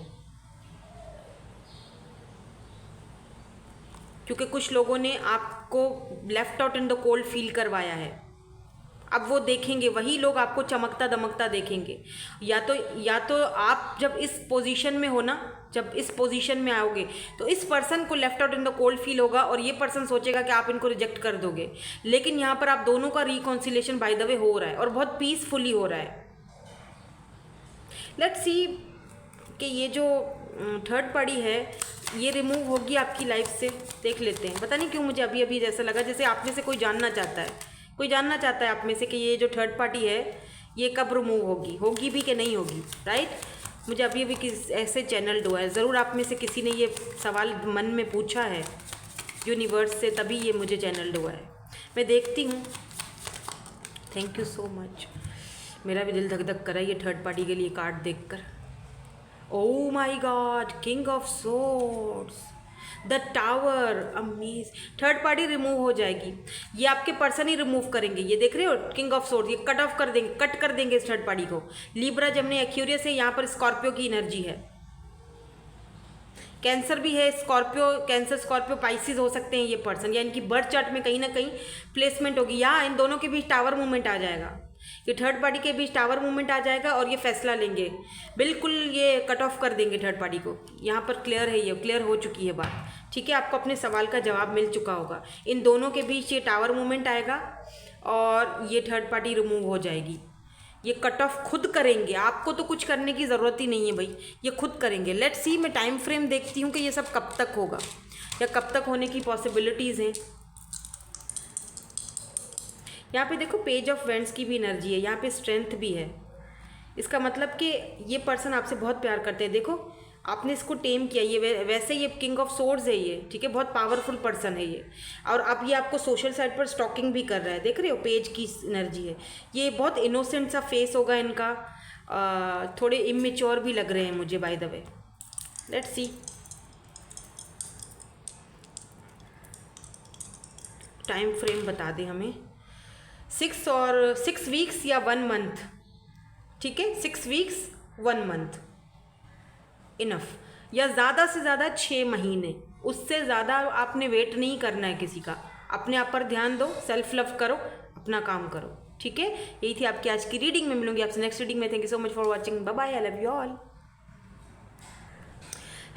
[SPEAKER 1] क्योंकि कुछ लोगों ने आपको left out in the cold feel करवाया है। अब वो देखेंगे, वही लोग आपको चमकता दमकता देखेंगे। या तो आप जब इस पोजीशन में हो ना, जब इस पोजीशन में आओगे तो इस पर्सन को left out in the cold feel होगा और ये पर्सन सोचेगा कि आप इनको रिजेक्ट कर दोगे। लेकिन यहाँ पर आप दोनों का रिकॉन्सिलेशन बाय द वे हो रहा है और बहुत पीसफुली हो रहा है। लेट्स सी कि ये जो थर्ड पार्टी है ये रिमूव होगी आपकी लाइफ से। देख लेते हैं। पता नहीं क्यों मुझे अभी अभी जैसा लगा जैसे आप में से कोई जानना चाहता है, कोई जानना चाहता है आप में से कि ये जो थर्ड पार्टी है ये कब रिमूव होगी भी कि नहीं होगी, राइट। मुझे अभी अभी किस ऐसे चैनल्ड हुआ है, ज़रूर आप में से किसी ने ये सवाल मन में पूछा है यूनिवर्स से, तभी ये मुझे चैनल्ड हुआ है। मैं देखती हूँ। Thank you so much. मेरा भी दिल धक धक करा ये थर्ड पार्टी के लिए कार्ड देखकर। Oh my God, king of swords, the tower, amaze. Third party remove हो जाएगी, ये आपके पर्सन ही रिमूव करेंगे। ये देख रहे हो किंग ऑफ सोर्ड, ये कट ऑफ कर देंगे, कट कर देंगे इस थर्ड पार्टी को। लिब्रा जमनी एक्यूरियस है, यहाँ पर स्कॉर्पियो की एनर्जी है, कैंसर भी है, स्कॉर्पियो, कैंसर स्कॉर्पियो पाइसिस हो सकते हैं ये पर्सन, या इनकी बर्थ चार्ट में कहीं ना कहीं प्लेसमेंट होगी। या इन दोनों के बीच टावर मूवमेंट आ जाएगा, ये थर्ड पार्टी के बीच टावर मूवमेंट आ जाएगा और ये फैसला लेंगे, बिल्कुल ये कट ऑफ कर देंगे थर्ड पार्टी को। यहाँ पर क्लियर है, ये क्लियर हो चुकी है बात, ठीक है। आपको अपने सवाल का जवाब मिल चुका होगा। इन दोनों के बीच ये टावर मूवमेंट आएगा और ये थर्ड पार्टी रिमूव हो जाएगी। ये कट ऑफ खुद करेंगे, आपको तो कुछ करने की ज़रूरत ही नहीं है भाई, ये खुद करेंगे। लेट्स सी, मैं टाइम फ्रेम देखती हूँ कि ये सब कब तक होगा या कब तक होने की पॉसिबिलिटीज़ हैं। यहाँ पे देखो पेज ऑफ वेंड्स की भी एनर्जी है, यहाँ पे स्ट्रेंथ भी है। इसका मतलब कि ये पर्सन आपसे बहुत प्यार करते हैं। देखो आपने इसको टेम किया, ये वैसे ये किंग ऑफ सोर्ड्स है ये, ठीक है, बहुत पावरफुल पर्सन है ये। और अब ये आपको सोशल साइड पर स्टॉकिंग भी कर रहा है, देख रहे हो, पेज की एनर्जी है। ये बहुत इनोसेंट सा फेस होगा इनका, थोड़े इमेच्योर भी लग रहे हैं मुझे by the way. Let's see, time frame बता दें हमें। 6 वीक्स या 1 मंथ, ठीक है, 6 वीक्स 1 मंथ इनफ, या ज़्यादा से ज़्यादा 6 महीने, उससे ज़्यादा आपने वेट नहीं करना है किसी का। अपने आप पर ध्यान दो, सेल्फ लव करो, अपना काम करो, ठीक है। यही थी आपकी आज की रीडिंग। मैं मिलूंगी आपसे नेक्स्ट रीडिंग में। Thank you so much for watching. Bye bye, I love you all.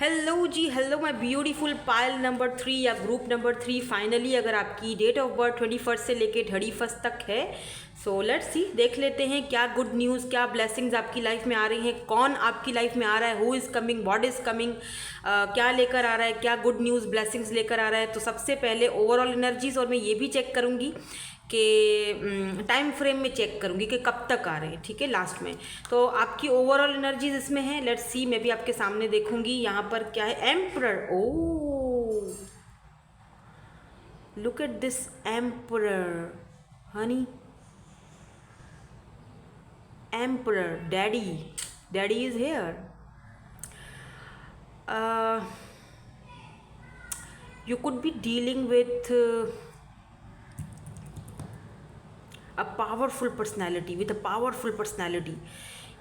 [SPEAKER 1] Hello जी, hello my beautiful pile number 3 या ग्रुप नंबर 3। फाइनली अगर आपकी डेट ऑफ बर्थ 21 से लेके 31 तक है, सो लेट्स सी, देख लेते हैं क्या गुड न्यूज़, क्या ब्लेसिंग्स आपकी लाइफ में आ रही हैं, कौन आपकी लाइफ में आ रहा है, who is coming, what is coming, क्या लेकर आ रहा है, क्या गुड न्यूज़ ब्लेसिंग्स लेकर आ रहा है। तो सबसे पहले ओवरऑल एनर्जीज, और मैं ये भी चेक करूँगी कि टाइम फ्रेम में चेक करूँगी कि कब तक आ रहे हैं, ठीक है, लास्ट में। तो आपकी ओवरऑल एनर्जीज इसमें है, लेट्स सी। मैं भी आपके सामने देखूँगी यहाँ पर क्या है। Emperor, oh look at this emperor Honey, emperor, daddy is here. You could be dealing with a powerful personality, with a powerful personality.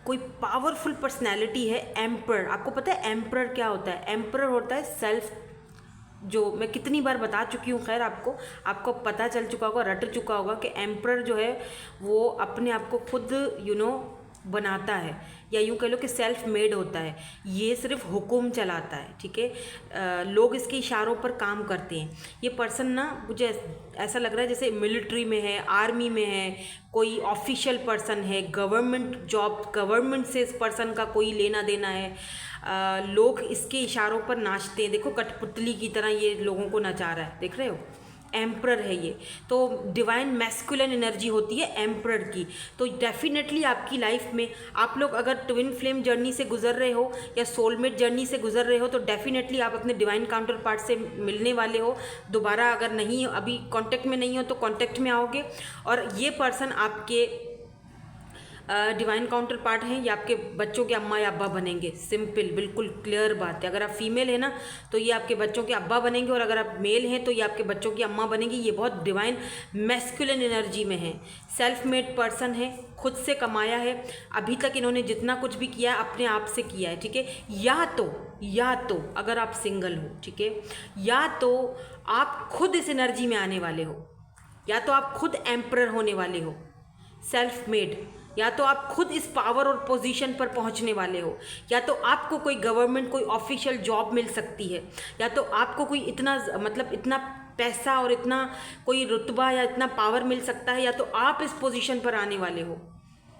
[SPEAKER 1] कोई पावरफुल पर्सनैलिटी है। एम्पर, आपको पता है एम्पर क्या होता है? एम्पर होता है सेल्फ, जो मैं कितनी बार बता चुकी हूँ, खैर आपको पता चल चुका होगा, रट चुका होगा कि एम्पर जो है वो अपने आप को खुद बनाता है, या यूँ कह लो कि सेल्फ मेड होता है। ये सिर्फ हुक्म चलाता है, ठीक है। लोग इसके इशारों पर काम करते हैं। ये पर्सन ना, मुझे ऐसा लग रहा है जैसे मिलिट्री में है, आर्मी में है, कोई ऑफिशियल पर्सन है, गवर्नमेंट जॉब, गवर्नमेंट से इस पर्सन का कोई लेना देना है। लोग इसके इशारों पर नाचते हैं। देखो कठपुतली की तरह ये लोगों को नचा रहा है, देख रहे हो। एम्परर है ये, तो डिवाइन मैस्कुलिन एनर्जी होती है एम्परर की। तो डेफिनेटली आपकी लाइफ में आप लोग अगर ट्विन फ्लेम जर्नी से गुजर रहे हो या सोलमेट जर्नी से गुजर रहे हो, तो डेफिनेटली आप अपने डिवाइन काउंटर पार्ट से मिलने वाले हो दोबारा। अगर नहीं, अभी कांटेक्ट में नहीं हो तो कांटेक्ट में आओगे, और ये पर्सन आपके डिवाइन काउंटर पार्ट हैं, या आपके बच्चों के अम्मा या अब्बा बनेंगे। सिंपल, बिल्कुल क्लियर बात है। अगर आप फीमेल है ना, तो ये आपके बच्चों के अब्बा बनेंगे, और अगर आप मेल हैं तो ये आपके बच्चों की अम्मा बनेंगी। ये बहुत डिवाइन मैस्कुलिन एनर्जी में है। सेल्फ मेड पर्सन है, खुद से कमाया है। अभी तक इन्होंने जितना कुछ भी किया है अपने आप से किया है, ठीक है। या तो अगर आप सिंगल हो, ठीक है, या तो आप खुद इस एनर्जी में आने वाले हो, या तो आप खुद एम्परर होने वाले हो, सेल्फ मेड, या तो आप खुद इस पावर और पोजीशन पर पहुंचने वाले हो, या तो आपको कोई गवर्नमेंट, कोई ऑफिशियल जॉब मिल सकती है, या तो आपको कोई इतना इतना पैसा और इतना कोई रुतबा या इतना पावर मिल सकता है, या तो आप इस पोजीशन पर आने वाले हो,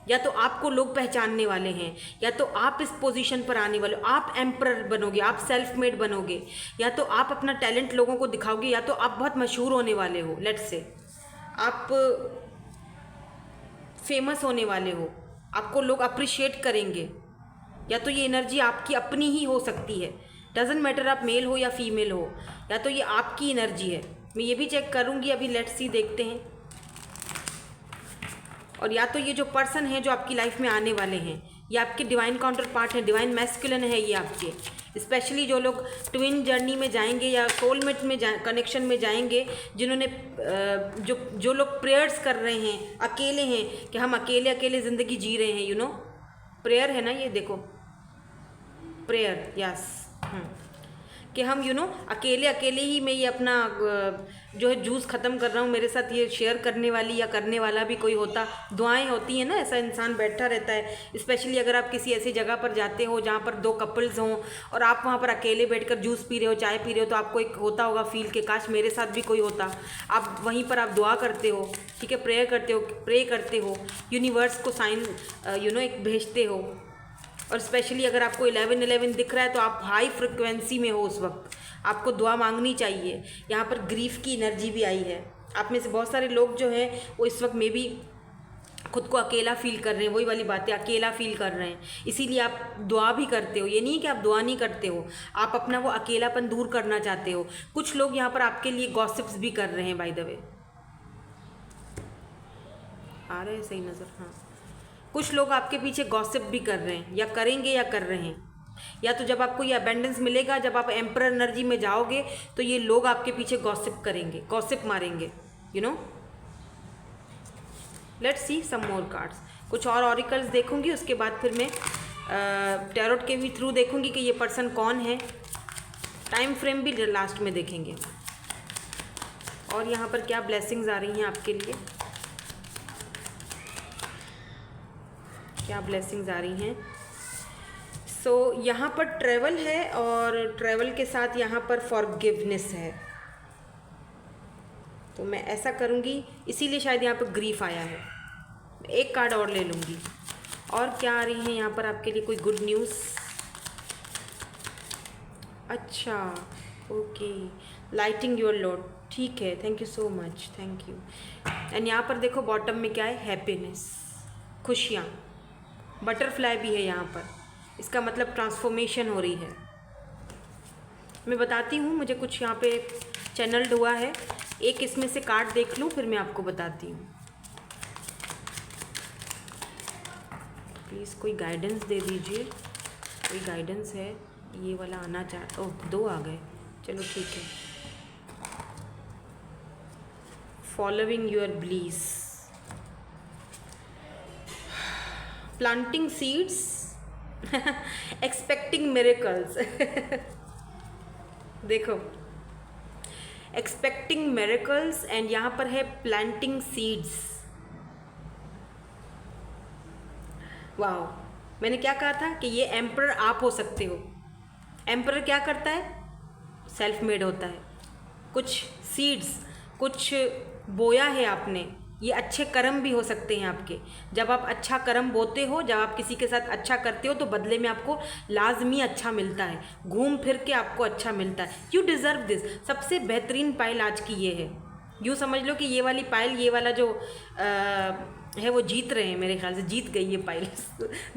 [SPEAKER 1] या तो आपको लोग पहचानने वाले हैं, या तो आप इस पोजीशन पर आने वाले हो। आप एम्परर बनोगे, आप सेल्फ मेड बनोगे, या तो आप अपना टैलेंट लोगों को दिखाओगे, या तो आप बहुत मशहूर होने वाले हो। लेट्स से आप फेमस होने वाले हो, आपको लोग अप्रिशिएट करेंगे, या तो ये एनर्जी आपकी अपनी ही हो सकती है। डजेंट मैटर आप मेल हो या फीमेल हो, या तो ये आपकी एनर्जी है। मैं ये भी चेक करूँगी अभी, लेट्स सी, देखते हैं। और या तो ये जो पर्सन है जो आपकी लाइफ में आने वाले हैं, ये आपके डिवाइन काउंटर पार्ट है, डिवाइन मैस्कुलिन है ये आपके। स्पेशली जो लोग ट्विन जर्नी में जाएंगे या सोलमेट में कनेक्शन में जाएंगे, जिन्होंने जो लोग प्रेयर्स कर रहे हैं, अकेले हैं, कि हम अकेले अकेले ज़िंदगी जी रहे हैं, प्रेयर है ना ये, देखो प्रेयर, यस, कि हम अकेले अकेले ही मैं ये अपना जो है जूस ख़त्म कर रहा हूँ, मेरे साथ ये शेयर करने वाली या करने वाला भी कोई होता। दुआएं होती हैं ना, ऐसा इंसान बैठा रहता है। स्पेशली अगर आप किसी ऐसी जगह पर जाते हो जहाँ पर 2 कपल्स हों और आप वहाँ पर अकेले बैठकर जूस पी रहे हो, चाय पी रहे हो, तो आपको एक होता होगा फील कि काश मेरे साथ भी कोई होता। आप वहीं पर आप दुआ करते हो, ठीक है, प्रे करते हो, यूनिवर्स को साइन एक भेजते हो। और स्पेशली अगर आपको 1111 दिख रहा है तो आप हाई फ्रिक्वेंसी में हो उस वक्त, आपको दुआ मांगनी चाहिए। यहाँ पर ग्रीफ की एनर्जी भी आई है। आप में से बहुत सारे लोग जो हैं वो इस वक्त में भी खुद को अकेला फील कर रहे हैं, वही वाली बातें, अकेला फील कर रहे हैं, इसीलिए आप दुआ भी करते हो। ये नहीं कि आप दुआ नहीं करते हो, आप अपना वो अकेलापन दूर करना चाहते हो। कुछ लोग यहाँ पर आपके लिए गॉसिप्स भी कर रहे हैं, बाय द वे। आ रहे हैं सही नज़र? हाँ, कुछ लोग आपके पीछे गॉसिप भी कर रहे हैं, या करेंगे या कर रहे हैं। या तो जब आपको ये अबेंडेंस मिलेगा, जब आप एम्परर एनर्जी में जाओगे, तो ये लोग आपके पीछे गॉसिप करेंगे, गॉसिप मारेंगे, let's see some more cards. कुछ और ऑरिकल्स देखूंगी, उसके बाद फिर मैं टैरोट के भी थ्रू देखूंगी कि ये पर्सन कौन है। टाइम फ्रेम भी लास्ट में देखेंगे। और यहाँ पर क्या ब्लेसिंग्स आ रही हैं आपके लिए। क्या ब्लेसिंग्स आ रही हैं। सो यहाँ पर ट्रैवल है और ट्रैवल के साथ यहाँ पर फॉरगिवनेस है। तो मैं ऐसा करूँगी, इसीलिए शायद यहाँ पर ग्रीफ आया है। एक कार्ड और ले लूँगी। और क्या आ रही है यहाँ पर आपके लिए, कोई गुड न्यूज़? अच्छा, ओके, लाइटिंग योर लोड, ठीक है, thank you so much, thank you. And यहाँ पर देखो बॉटम में क्या है, हैप्पीनेस, खुशियाँ, बटरफ्लाई भी है यहाँ पर, इसका मतलब ट्रांसफॉर्मेशन हो रही है। मैं बताती हूँ, मुझे कुछ यहाँ पे चैनल्ड हुआ है, एक इसमें से कार्ड देख लूँ फिर मैं आपको बताती हूँ। प्लीज़ कोई गाइडेंस दे दीजिए, कोई गाइडेंस है, ये वाला आना चाह, ओह 2 आ गए, चलो ठीक है। Following your bliss, planting seeds, expecting miracles. देखो, एक्सपेक्टिंग मिरेकल्स एंड यहाँ पर है प्लांटिंग सीड्स। वाह, मैंने क्या कहा था कि ये एम्परर आप हो सकते हो। एम्परर क्या करता है, सेल्फ मेड होता है। कुछ सीड्स, कुछ बोया है आपने, ये अच्छे कर्म भी हो सकते हैं आपके। जब आप अच्छा कर्म बोते हो, जब आप किसी के साथ अच्छा करते हो तो बदले में आपको लाजमी अच्छा मिलता है, घूम फिर के आपको अच्छा मिलता है। You deserve this. सबसे बेहतरीन पायल आज की ये है। यूँ समझ लो कि ये वाली पायल, ये वाला जो है वो जीत रहे हैं, मेरे ख्याल से जीत गई ये पायल।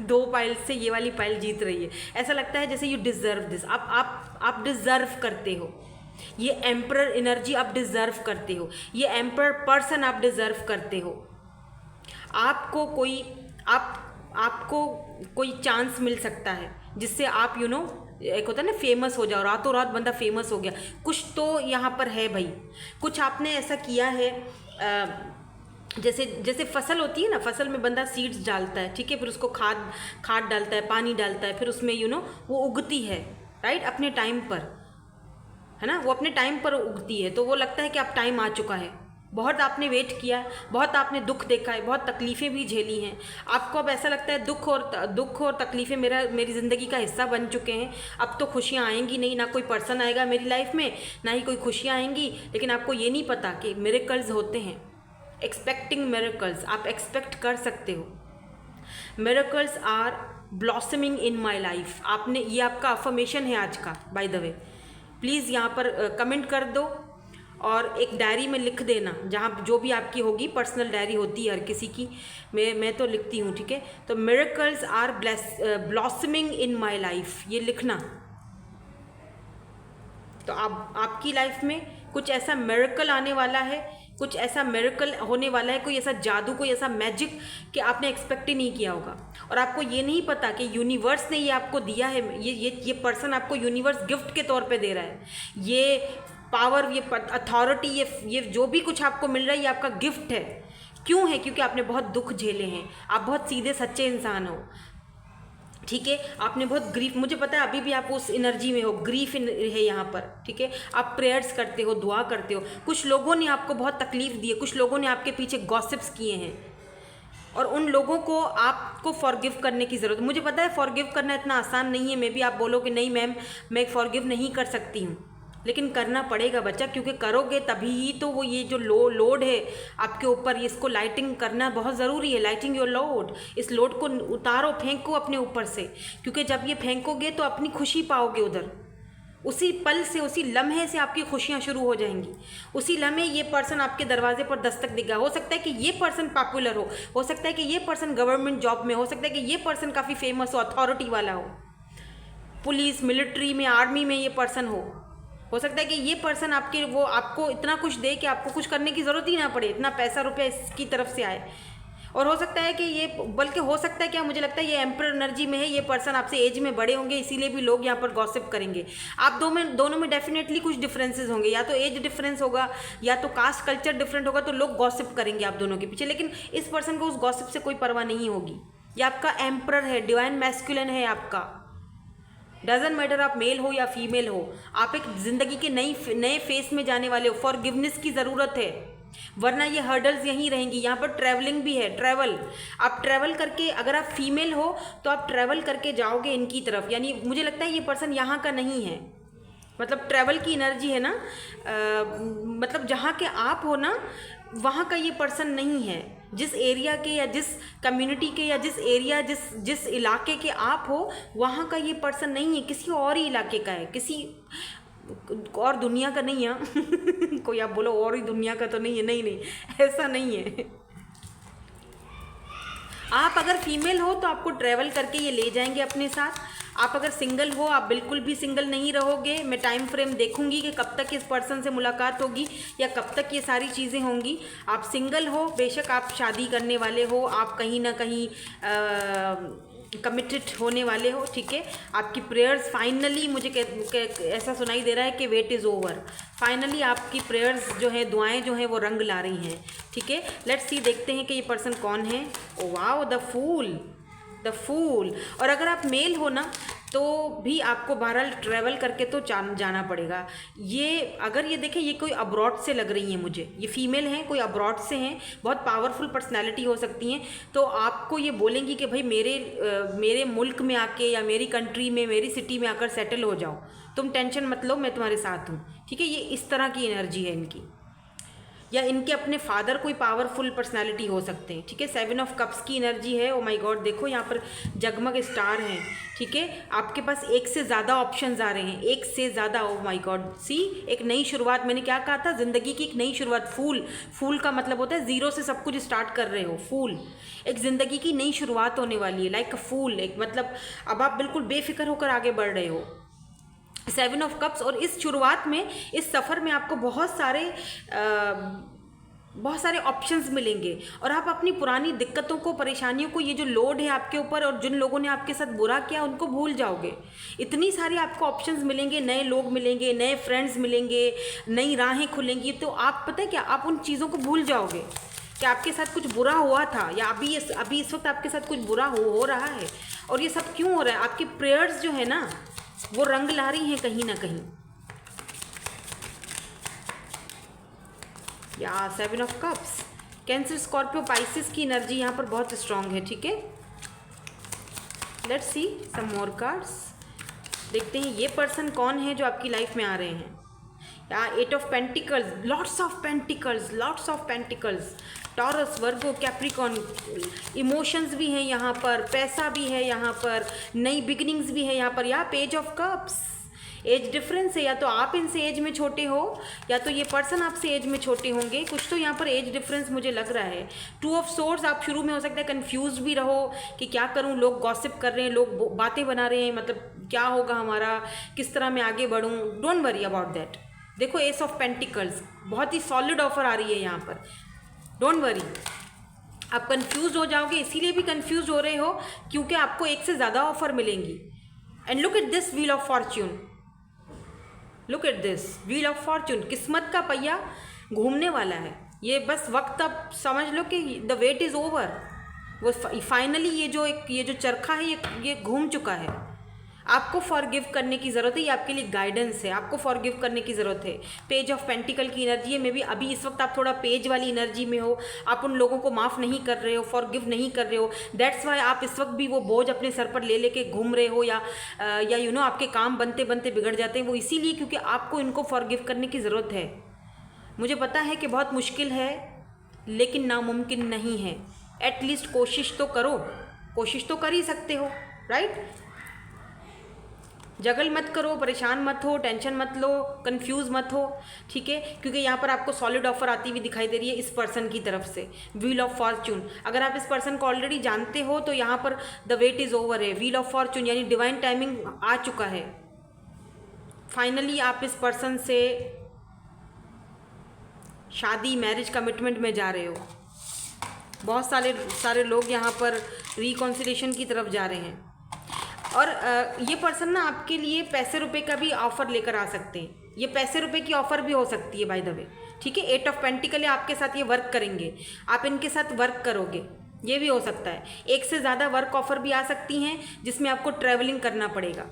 [SPEAKER 1] 2 पायल से ये वाली पायल जीत रही है। ऐसा लगता है जैसे यू डिज़र्व दिस, आप डिज़र्व करते हो। ये एम्परर एनर्जी आप डिज़र्व करते हो, ये एम्परर पर्सन आप डिज़र्व करते हो। आपको कोई चांस मिल सकता है जिससे आप एक होता है ना फेमस हो जाओ, रातों रात बंदा फेमस हो गया। कुछ तो यहाँ पर है भाई, कुछ आपने ऐसा किया है। जैसे फसल होती है ना, फसल में बंदा सीड्स डालता है, ठीक है, फिर उसको खाद डालता है, पानी डालता है, फिर उसमें वो उगती है, राइट, अपने टाइम पर, है ना, वो अपने टाइम पर उगती है। तो वो लगता है कि अब टाइम आ चुका है। बहुत आपने वेट किया है, बहुत आपने दुख देखा है, बहुत तकलीफ़ें भी झेली हैं। आपको अब ऐसा लगता है दुख और तकलीफ़ें मेरी ज़िंदगी का हिस्सा बन चुके हैं। अब तो खुशियाँ आएंगी नहीं, ना कोई पर्सन आएगा मेरी लाइफ में, ना ही कोई खुशियाँ आएंगी। लेकिन आपको ये नहीं पता कि मिरेकल्स होते हैं। एक्सपेक्टिंग मिरेकल्स, आप एक्सपेक्ट कर सकते हो। Miracles are blossoming in my life. आपने, ये आपका अफर्मेशन है आज का, बाय द वे। प्लीज़ यहाँ पर कमेंट कर दो और एक डायरी में लिख देना, जहाँ जो भी आपकी होगी, पर्सनल डायरी होती है हर किसी की, मैं तो लिखती हूँ, ठीक है। तो miracles are blossoming in my life, ये लिखना। तो आपकी लाइफ में कुछ ऐसा मिरेकल आने वाला है, कुछ ऐसा मिरेकल होने वाला है, कोई ऐसा जादू, कोई ऐसा मैजिक कि आपने एक्सपेक्ट ही नहीं किया होगा। और आपको ये नहीं पता कि यूनिवर्स ने ये आपको दिया है, ये पर्सन आपको यूनिवर्स गिफ्ट के तौर पे दे रहा है। ये पावर, ये अथॉरिटी, ये जो भी कुछ आपको मिल रहा है, ये आपका गिफ्ट है। क्यों है? क्योंकि आपने बहुत दुख झेले हैं, आप बहुत सीधे सच्चे इंसान हो, ठीक है। आपने बहुत ग्रीफ, मुझे पता है अभी भी आप उस एनर्जी में हो, ग्रीफ है यहाँ पर, ठीक है। आप प्रेयर्स करते हो, दुआ करते हो। कुछ लोगों ने आपको बहुत तकलीफ दी है, कुछ लोगों ने आपके पीछे गॉसिप्स किए हैं, और उन लोगों को आपको फॉरगिव करने की ज़रूरत है। मुझे पता है फॉरगिव करना इतना आसान नहीं है। मे बी आप बोलो कि नहीं मैम, मैं फॉरगिव नहीं कर सकती हूँ, लेकिन करना पड़ेगा बच्चा, क्योंकि करोगे तभी ही तो वो ये जो लोड है आपके ऊपर, इसको लाइटिंग करना बहुत ज़रूरी है। लाइटिंग योर लोड, इस लोड को उतारो, फेंको अपने ऊपर से, क्योंकि जब ये फेंकोगे तो अपनी खुशी पाओगे उधर। उसी पल से, उसी लम्हे से आपकी खुशियाँ शुरू हो जाएंगी। उसी लम्हे ये पर्सन आपके दरवाजे पर दस्तक देगा। हो सकता है कि ये पर्सन पॉपुलर हो सकता है कि ये पर्सन गवर्नमेंट जॉब में, हो सकता है कि ये पर्सन काफ़ी फेमस हो, अथॉरिटी वाला हो, पुलिस, मिलिट्री में, आर्मी में ये पर्सन हो सकता है कि ये पर्सन आपको इतना कुछ दे कि आपको कुछ करने की ज़रूरत ही ना पड़े, इतना पैसा रुपया इसकी तरफ से आए। और हो सकता है कि ये, बल्कि हो सकता है क्या, मुझे लगता है ये एम्परर एनर्जी में है। ये पर्सन आपसे एज में बड़े होंगे, इसीलिए भी लोग यहाँ पर गॉसिप करेंगे। आप दोनों में डेफिनेटली कुछ डिफरेंसेस होंगे, या तो एज डिफरेंस होगा, या तो कास्ट कल्चर डिफरेंट होगा, तो लोग गॉसिप करेंगे आप दोनों के पीछे। लेकिन इस पर्सन को उस गॉसिप से कोई परवाह नहीं होगी। ये आपका एम्परर है, डिवाइन मैस्कुलिन है आपका। डजंट मैटर आप मेल हो या फीमेल हो, आप एक ज़िंदगी के नए फेस में जाने वाले हो। फॉरगिवनेस की ज़रूरत है, वरना ये हर्डल्स यहीं रहेंगी। यहाँ पर ट्रैवलिंग भी है, ट्रैवल, आप ट्रैवल करके, अगर आप फीमेल हो तो आप ट्रैवल करके जाओगे इनकी तरफ, यानी मुझे लगता है ये पर्सन यहाँ का नहीं है, मतलब ट्रैवल की एनर्जी है ना, मतलब जहाँ के आप हो ना वहाँ का ये पर्सन नहीं है। जिस एरिया के या जिस कम्युनिटी के या जिस एरिया जिस इलाके के आप हो वहाँ का ये पर्सन नहीं है, किसी और ही इलाके का है, किसी और दुनिया का नहीं है। कोई आप बोलो और ही दुनिया का तो नहीं है, नहीं नहीं ऐसा नहीं है। आप अगर फीमेल हो तो आपको ट्रैवल करके ये ले जाएंगे अपने साथ। आप अगर सिंगल हो, आप बिल्कुल भी सिंगल नहीं रहोगे। मैं टाइम फ्रेम देखूंगी कि कब तक इस पर्सन से मुलाकात होगी या कब तक ये सारी चीज़ें होंगी। आप सिंगल हो, बेशक आप शादी करने वाले हो, आप कहीं ना कहीं कमिटेड होने वाले हो, ठीक है। आपकी प्रेयर्स फाइनली मुझे ऐसा सुनाई दे रहा है कि वेट इज़ ओवर। फाइनली आपकी प्रेयर्स जो है, दुआएं जो हैं वो रंग ला रही हैं, ठीक है। लेट्स सी, देखते हैं कि ये पर्सन कौन है। Oh wow, the fool, the fool. और अगर आप मेल हो ना तो भी आपको बहरहाल ट्रैवल करके तो जाना पड़ेगा। ये अगर ये देखें, ये कोई अब्रॉड से लग रही हैं मुझे, ये फीमेल हैं, कोई अब्रॉड से हैं, बहुत पावरफुल पर्सनालिटी हो सकती हैं। तो आपको ये बोलेंगी कि भाई मेरे मुल्क में आके या मेरी कंट्री में, मेरी सिटी में आकर सेटल हो जाओ, तुम टेंशन मत लो, मैं तुम्हारे साथ हूँ, ठीक है। ये इस तरह की एनर्जी है इनकी, या इनके अपने फादर कोई पावरफुल पर्सनालिटी हो सकते हैं, ठीक है। 7 ऑफ कप्स की एनर्जी है। ओ माय गॉड, देखो यहाँ पर जगमग स्टार हैं, ठीक है। आपके पास एक से ज़्यादा ऑप्शंस आ रहे हैं, एक से ज़्यादा। ओ माय गॉड, सी, एक नई शुरुआत। मैंने क्या कहा था, ज़िंदगी की एक नई शुरुआत। फूल का मतलब होता है ज़ीरो से सब कुछ स्टार्ट कर रहे हो। फूल, एक ज़िंदगी की नई शुरुआत होने वाली है, लाइक अ फूल। एक मतलब अब आप बिल्कुल बेफिक्र होकर आगे बढ़ रहे हो। 7 ऑफ कप्स। और इस शुरुआत में, इस सफ़र में आपको बहुत सारे ऑप्शंस मिलेंगे और आप अपनी पुरानी दिक्कतों को, परेशानियों को, ये जो लोड है आपके ऊपर और जिन लोगों ने आपके साथ बुरा किया उनको भूल जाओगे। इतनी सारी आपको ऑप्शंस मिलेंगे, नए लोग मिलेंगे, नए फ्रेंड्स मिलेंगे, नई राहें खुलेंगी। तो आप पता है क्या, आप उन चीज़ों को भूल जाओगे कि आपके साथ कुछ बुरा हुआ था या अभी इस वक्त आपके साथ कुछ बुरा हो रहा है। और ये सब क्यों हो रहा है, आपकी प्रेयर्स जो है ना वो रंग ला रही हैं कहीं ना कहीं। या 7 of cups, Cancer, Scorpio, Pisces की एनर्जी यहाँ पर बहुत स्ट्रांग है, ठीक है। Let's see some more cards. देखते हैं ये पर्सन कौन है जो आपकी लाइफ में आ रहे हैं। या 8 of pentacles, lots of pentacles, lots of pentacles. Taurus, Virgo, Capricorn. Emotions भी हैं यहाँ पर, पैसा भी है यहाँ पर, नई बिगिनिंग्स भी है यहाँ पर। या page of cups, age difference है, या तो आप इनसे एज में छोटे हो या तो ये पर्सन आपसे एज में छोटे होंगे, कुछ तो यहाँ पर एज डिफरेंस मुझे लग रहा है। 2 ऑफ सोर्ड्स, आप शुरू में हो सकता है कंफ्यूज भी रहो कि क्या करूँ, लोग गॉसिप कर रहे हैं, लोग बातें बना रहे हैं, मतलब क्या होगा हमारा, किस तरह मैं आगे बढ़ूँ। Don't worry about that. देखो एस ऑफ पेंटिकल्स, बहुत ही सॉलिड ऑफर आ रही है यहाँ पर, डोंट वरी। आप कंफ्यूज हो जाओगे, इसीलिए भी कंफ्यूज हो रहे हो क्योंकि आपको एक से ज़्यादा ऑफर मिलेंगी। And look at this wheel of Fortune, look at this wheel of Fortune. किस्मत का पहिया घूमने वाला है, ये बस वक्त अब समझ लो कि द वेट इज़ ओवर। वो फाइनली ये जो चरखा है ये घूम चुका है। आपको फॉरगिव करने की ज़रूरत है, ये आपके लिए गाइडेंस है, आपको फॉरगिव करने की ज़रूरत है। पेज ऑफ पेंटिकल की एनर्जी है, मे बी अभी इस वक्त आप थोड़ा पेज वाली एनर्जी में हो, आप उन लोगों को माफ़ नहीं कर रहे हो, फॉरगिव नहीं कर रहे हो। दैट्स वाई आप इस वक्त भी वो बोझ अपने सर पर ले लेके घूम रहे हो, या यू नो आपके काम बनते बनते बिगड़ जाते हैं। वो इसीलिए क्योंकि आपको इनको फॉरगिव करने की ज़रूरत है। मुझे पता है कि बहुत मुश्किल है लेकिन नामुमकिन नहीं है। एटलीस्ट कोशिश तो करो, कोशिश तो कर ही सकते हो, राइट। जगल मत करो, परेशान मत हो, टेंशन मत लो, कंफ्यूज मत हो, ठीक है। क्योंकि यहाँ पर आपको सॉलिड ऑफर आती हुई दिखाई दे रही है इस पर्सन की तरफ से, व्हील ऑफ फॉर्च्यून। अगर आप इस पर्सन को ऑलरेडी जानते हो तो यहाँ पर द वेट इज़ ओवर है, व्हील ऑफ फॉर्च्यून, यानी डिवाइन टाइमिंग आ चुका है। फाइनली आप इस पर्सन से शादी, मैरिज, कमिटमेंट में जा रहे हो। बहुत सारे लोग यहाँ पर रिकॉन्सिलेशन की तरफ जा रहे हैं। और ये पर्सन ना आपके लिए पैसे रुपए का भी ऑफ़र लेकर आ सकते हैं। ये पैसे रुपए की ऑफ़र भी हो सकती है बाय द वे, ठीक है। 8 ऑफ पेंटिकल है, आपके साथ ये वर्क करेंगे, आप इनके साथ वर्क करोगे, ये भी हो सकता है। एक से ज़्यादा वर्क ऑफ़र भी आ सकती हैं जिसमें आपको ट्रैवलिंग करना पड़ेगा।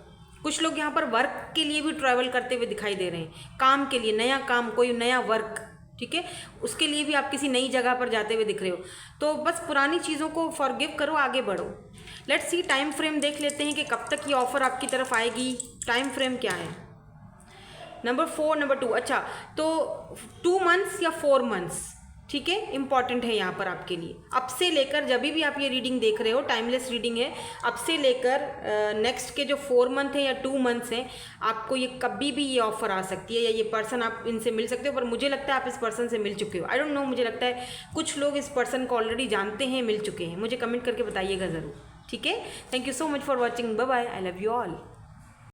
[SPEAKER 1] कुछ लोग यहाँ पर वर्क के लिए भी ट्रैवल करते हुए दिखाई दे रहे हैं, काम के लिए, नया काम, कोई नया वर्क, ठीक है, उसके लिए भी आप किसी नई जगह पर जाते हुए दिख रहे हो। तो बस पुरानी चीज़ों को फॉरगिव करो, आगे बढ़ो। लेट्स सी, टाइम फ्रेम देख लेते हैं कि कब तक ये ऑफ़र आपकी तरफ आएगी। टाइम फ्रेम क्या है? नंबर 2, अच्छा तो 2 मंथ्स या 4 मंथ्स, ठीक है, इंपॉर्टेंट है यहाँ पर आपके लिए। अब से लेकर जब भी आप ये रीडिंग देख रहे हो, टाइमलेस रीडिंग है, अब से लेकर नेक्स्ट के जो 4 मंथ है या 2 मंथ्स हैं, आपको ये कभी भी ये ऑफर आ सकती है, या ये पर्सन आप इनसे मिल सकते हो। पर मुझे लगता है आप इस पर्सन से मिल चुके हो, आई डोंट नो, मुझे लगता है कुछ लोग इस पर्सन को ऑलरेडी जानते हैं, मिल चुके हैं। मुझे कमेंट करके बताइएगा ज़रूर, ठीक है। Thank you so much for watching, bye bye, I love you all.